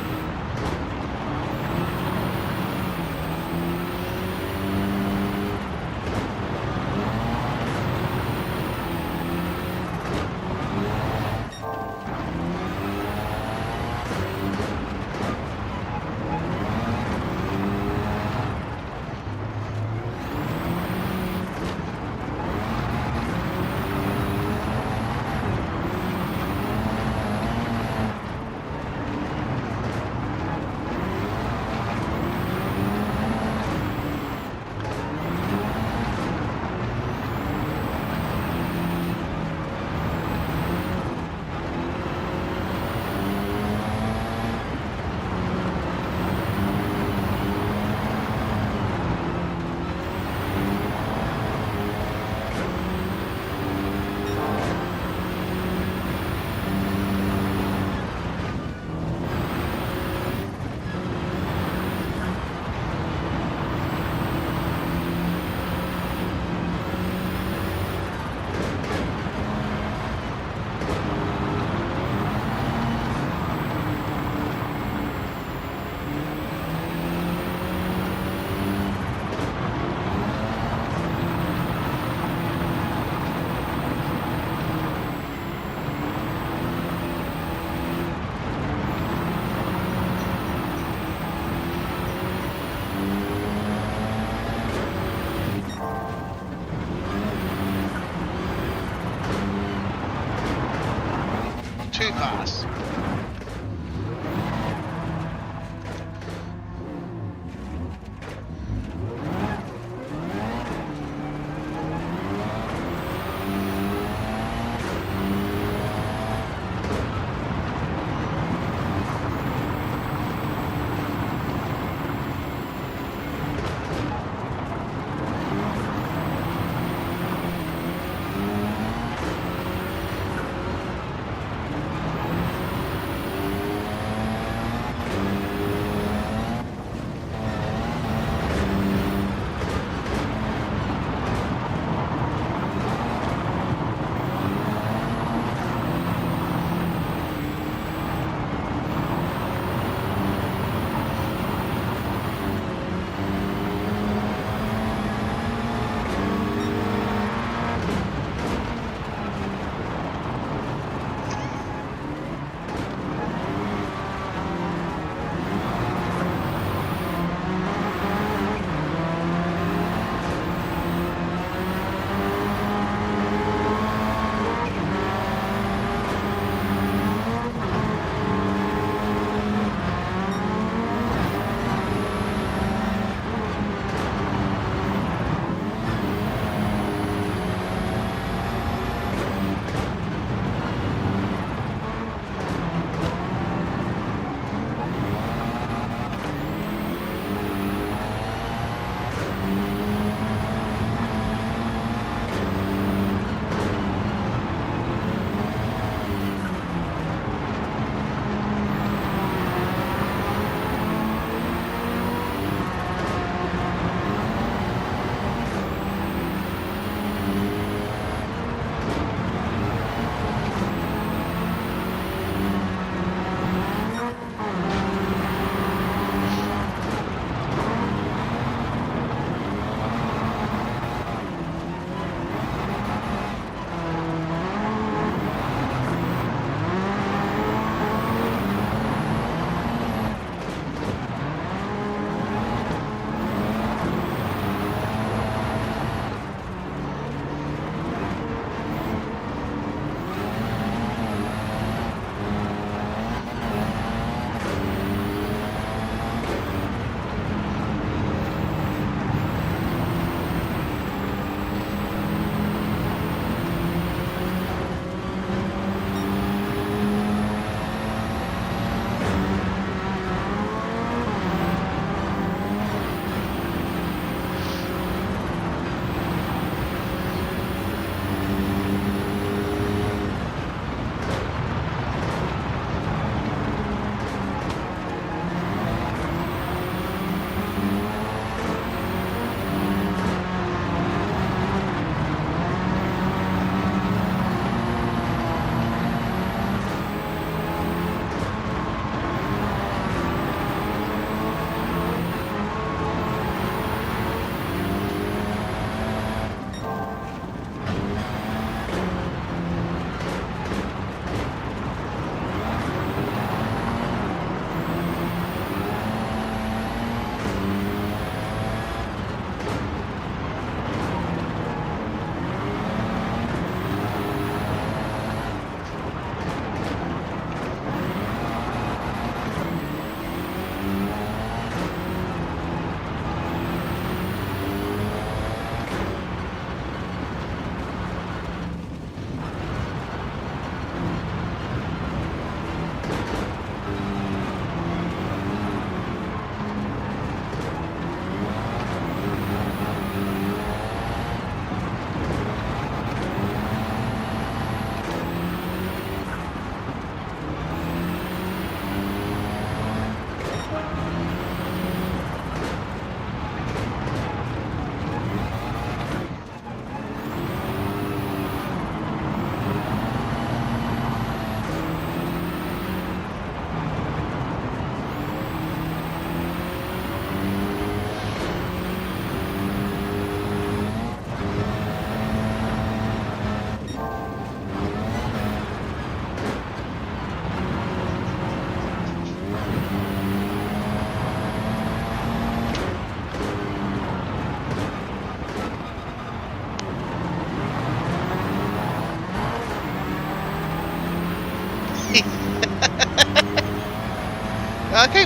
Too fast.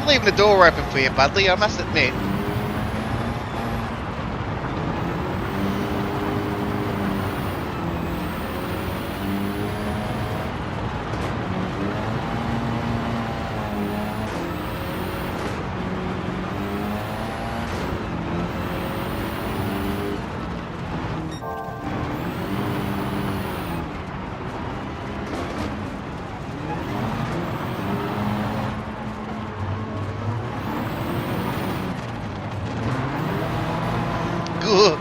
leaving the door open for you, Budley, I must admit. Good.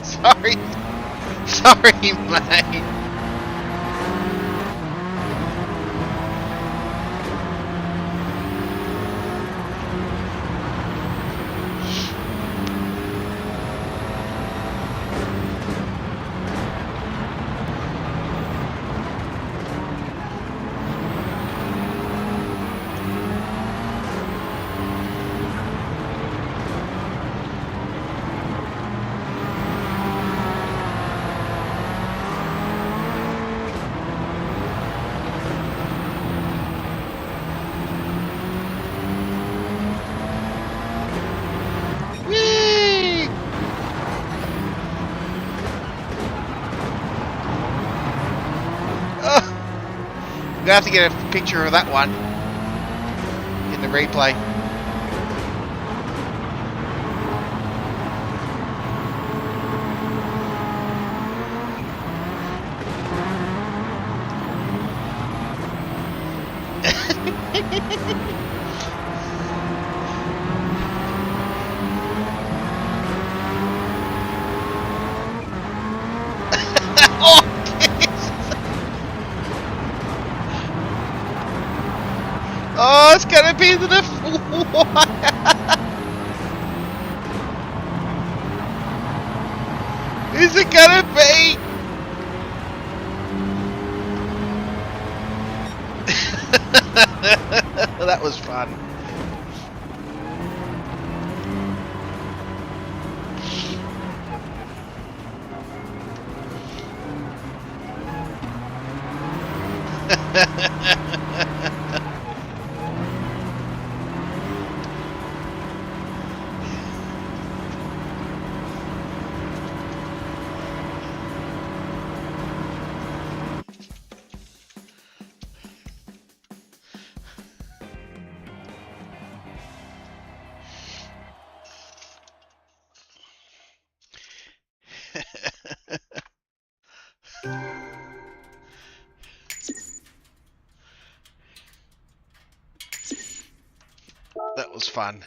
Sorry. Sorry, mate. Whee! Oh, I'm gonna have to get a picture of that one in the replay. Oh, Jesus. Oh, it's gonna be the Is it gonna be? That was fun. That was fun.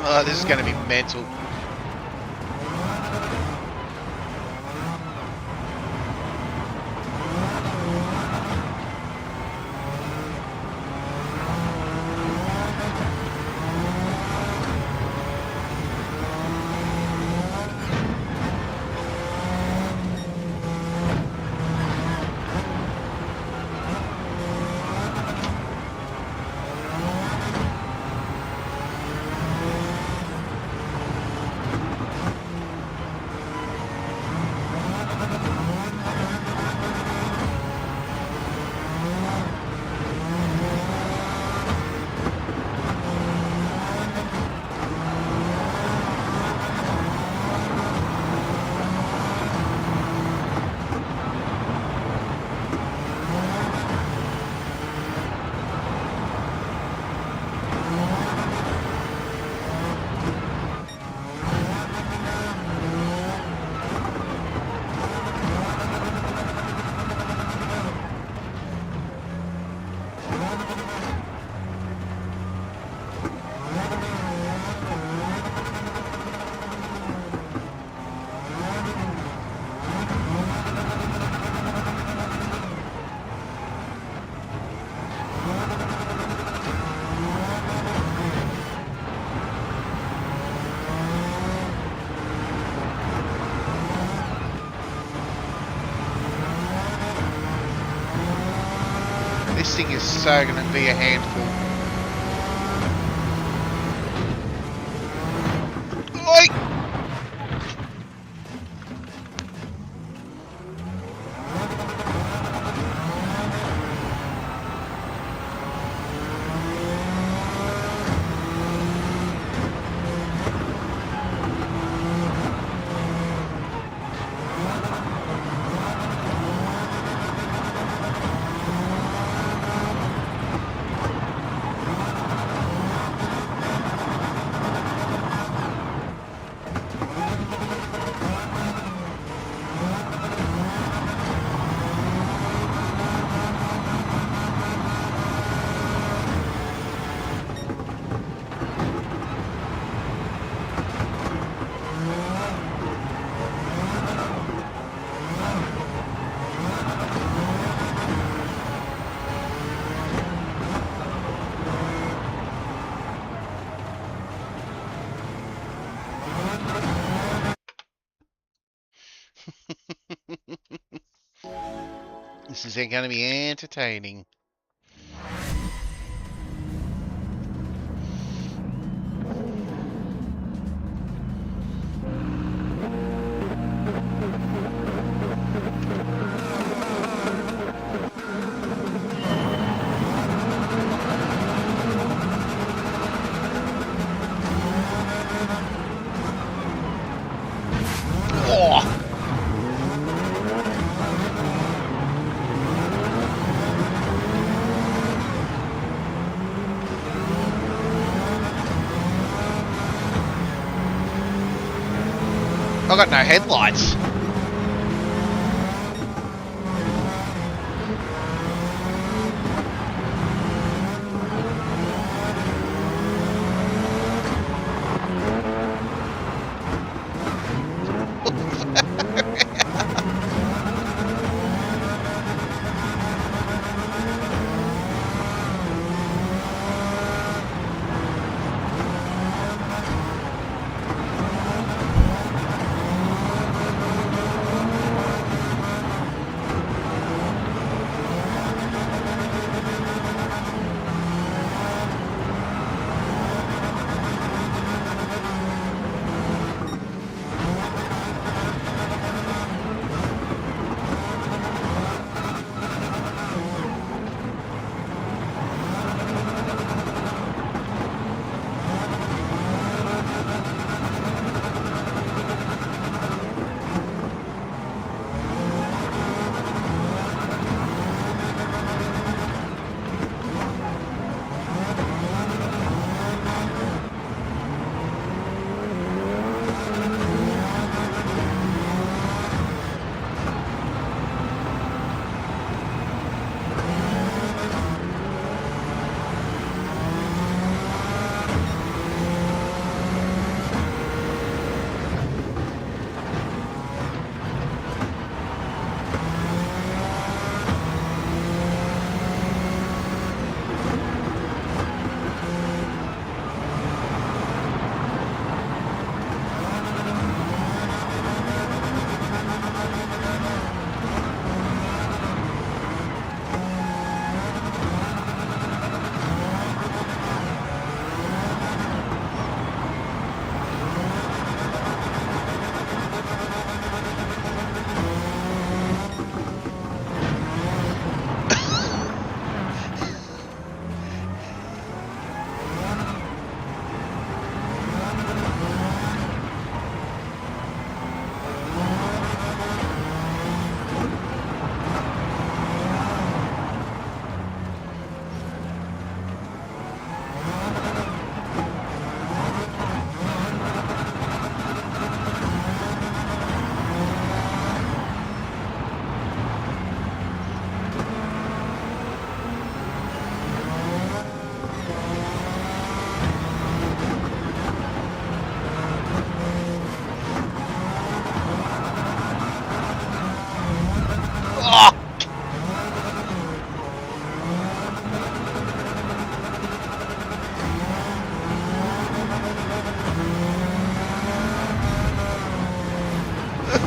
Oh, this is going to be mental. This thing is so going to be a handful. Oi! This is going to be entertaining. Oh! I've got no headlights.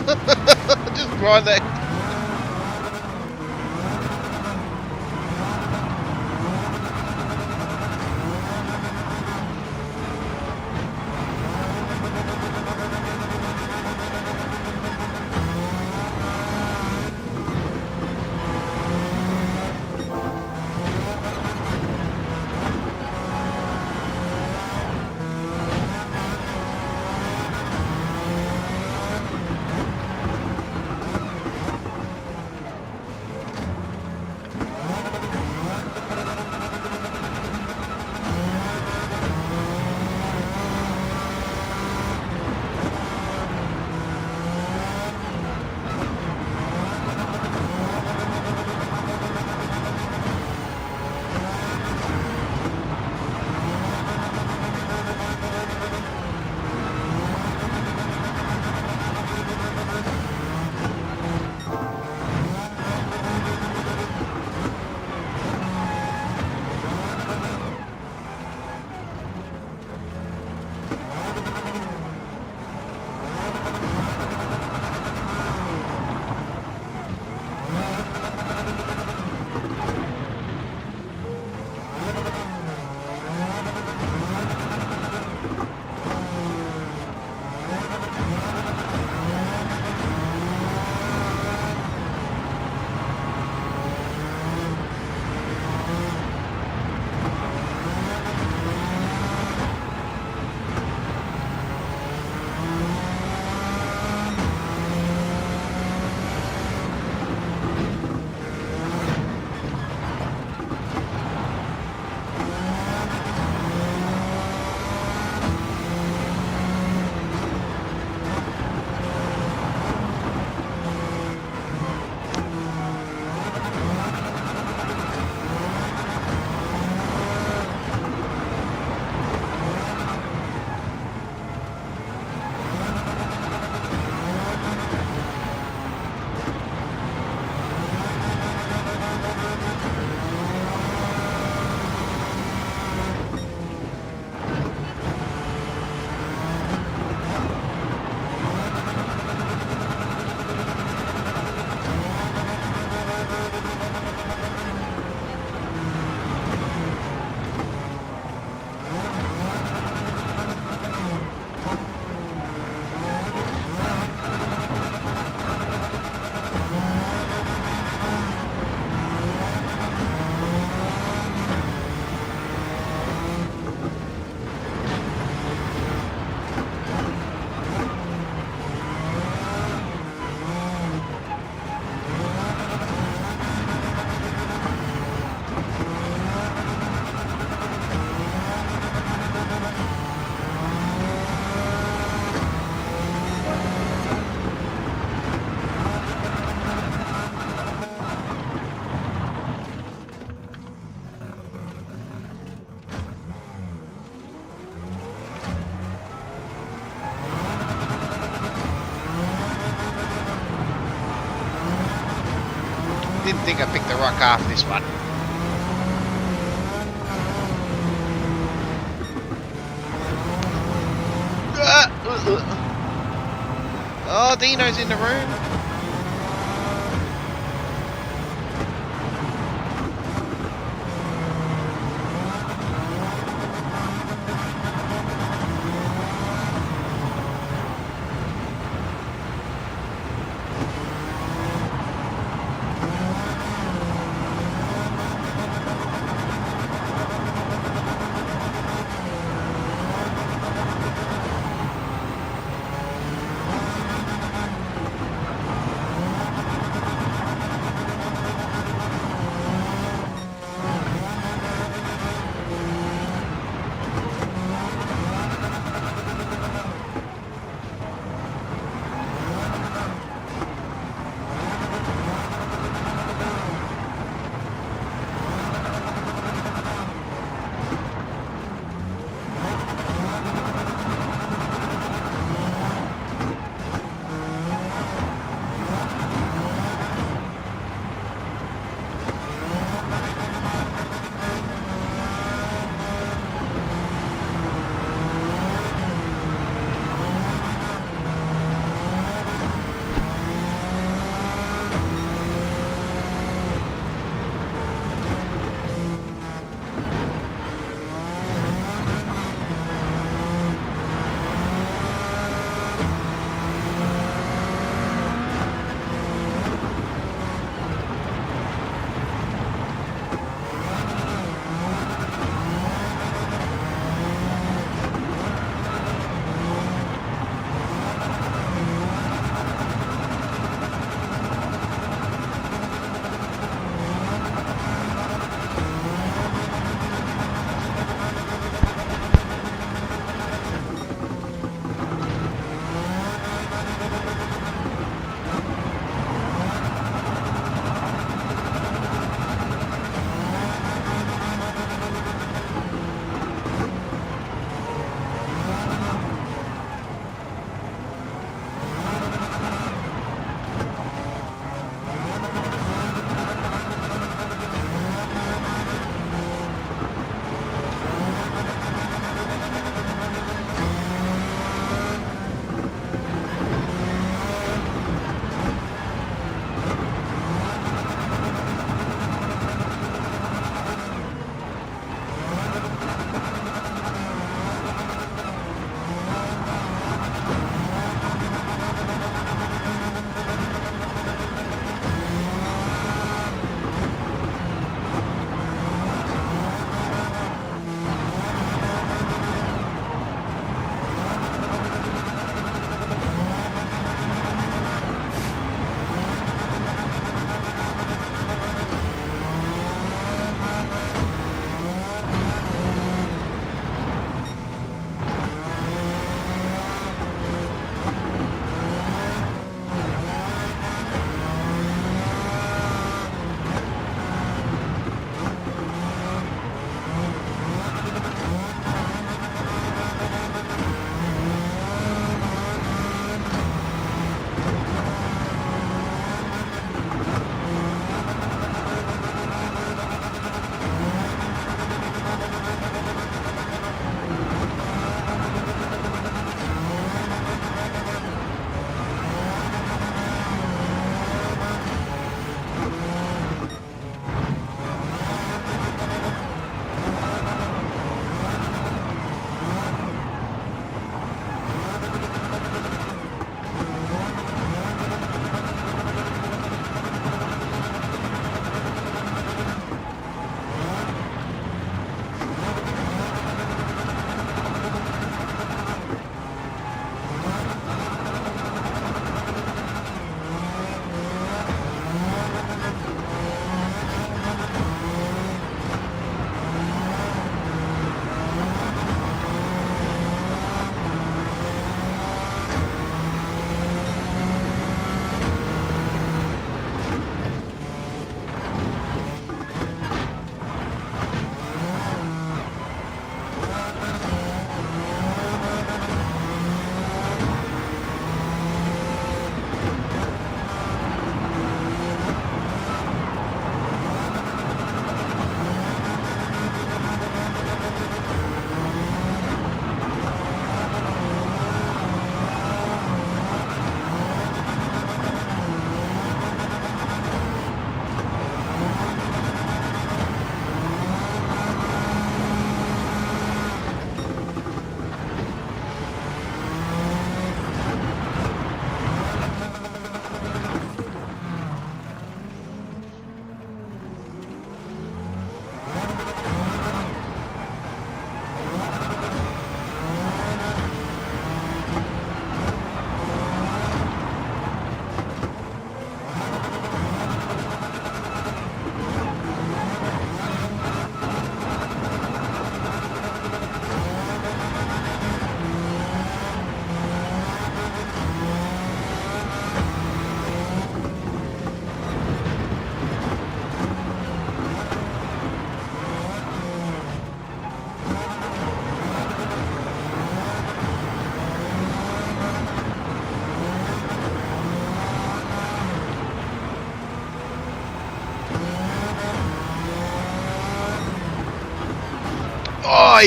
Just grind that. Didn't think I picked the right car for this one. Oh, Dino's in the room.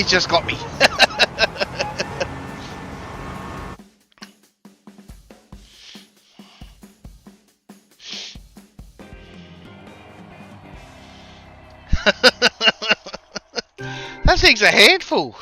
he's just got me. That thing's a handful.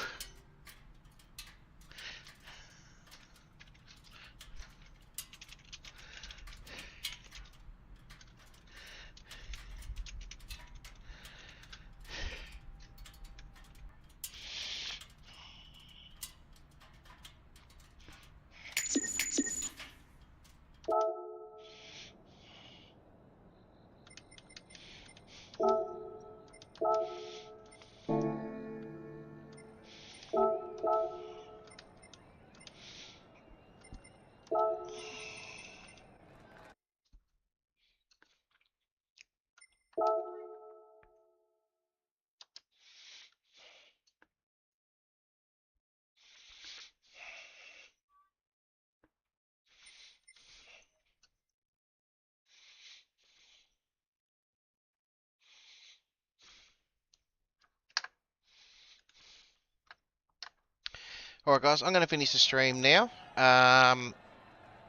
Alright guys, I'm going to finish the stream now. I'm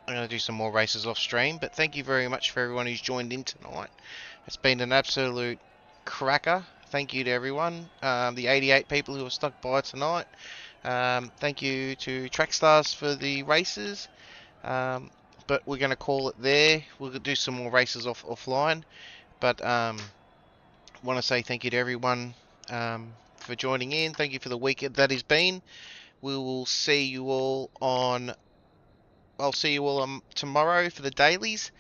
going to do some more races off stream, but thank you very much for everyone who's joined in tonight. It's been an absolute cracker. Thank you to everyone, the 88 people who have stuck by tonight. Thank you to Trackstars for the races, but we're going to call it there. We'll do some more races offline, but want to say thank you to everyone for joining in. Thank you for the week that has been. We will see you all on. I'll see you all tomorrow for the dailies.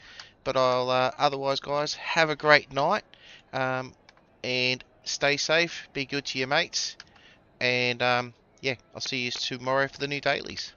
But I'll otherwise, guys, have a great night, and stay safe. Be good to your mates, and yeah, I'll see you tomorrow for the new dailies.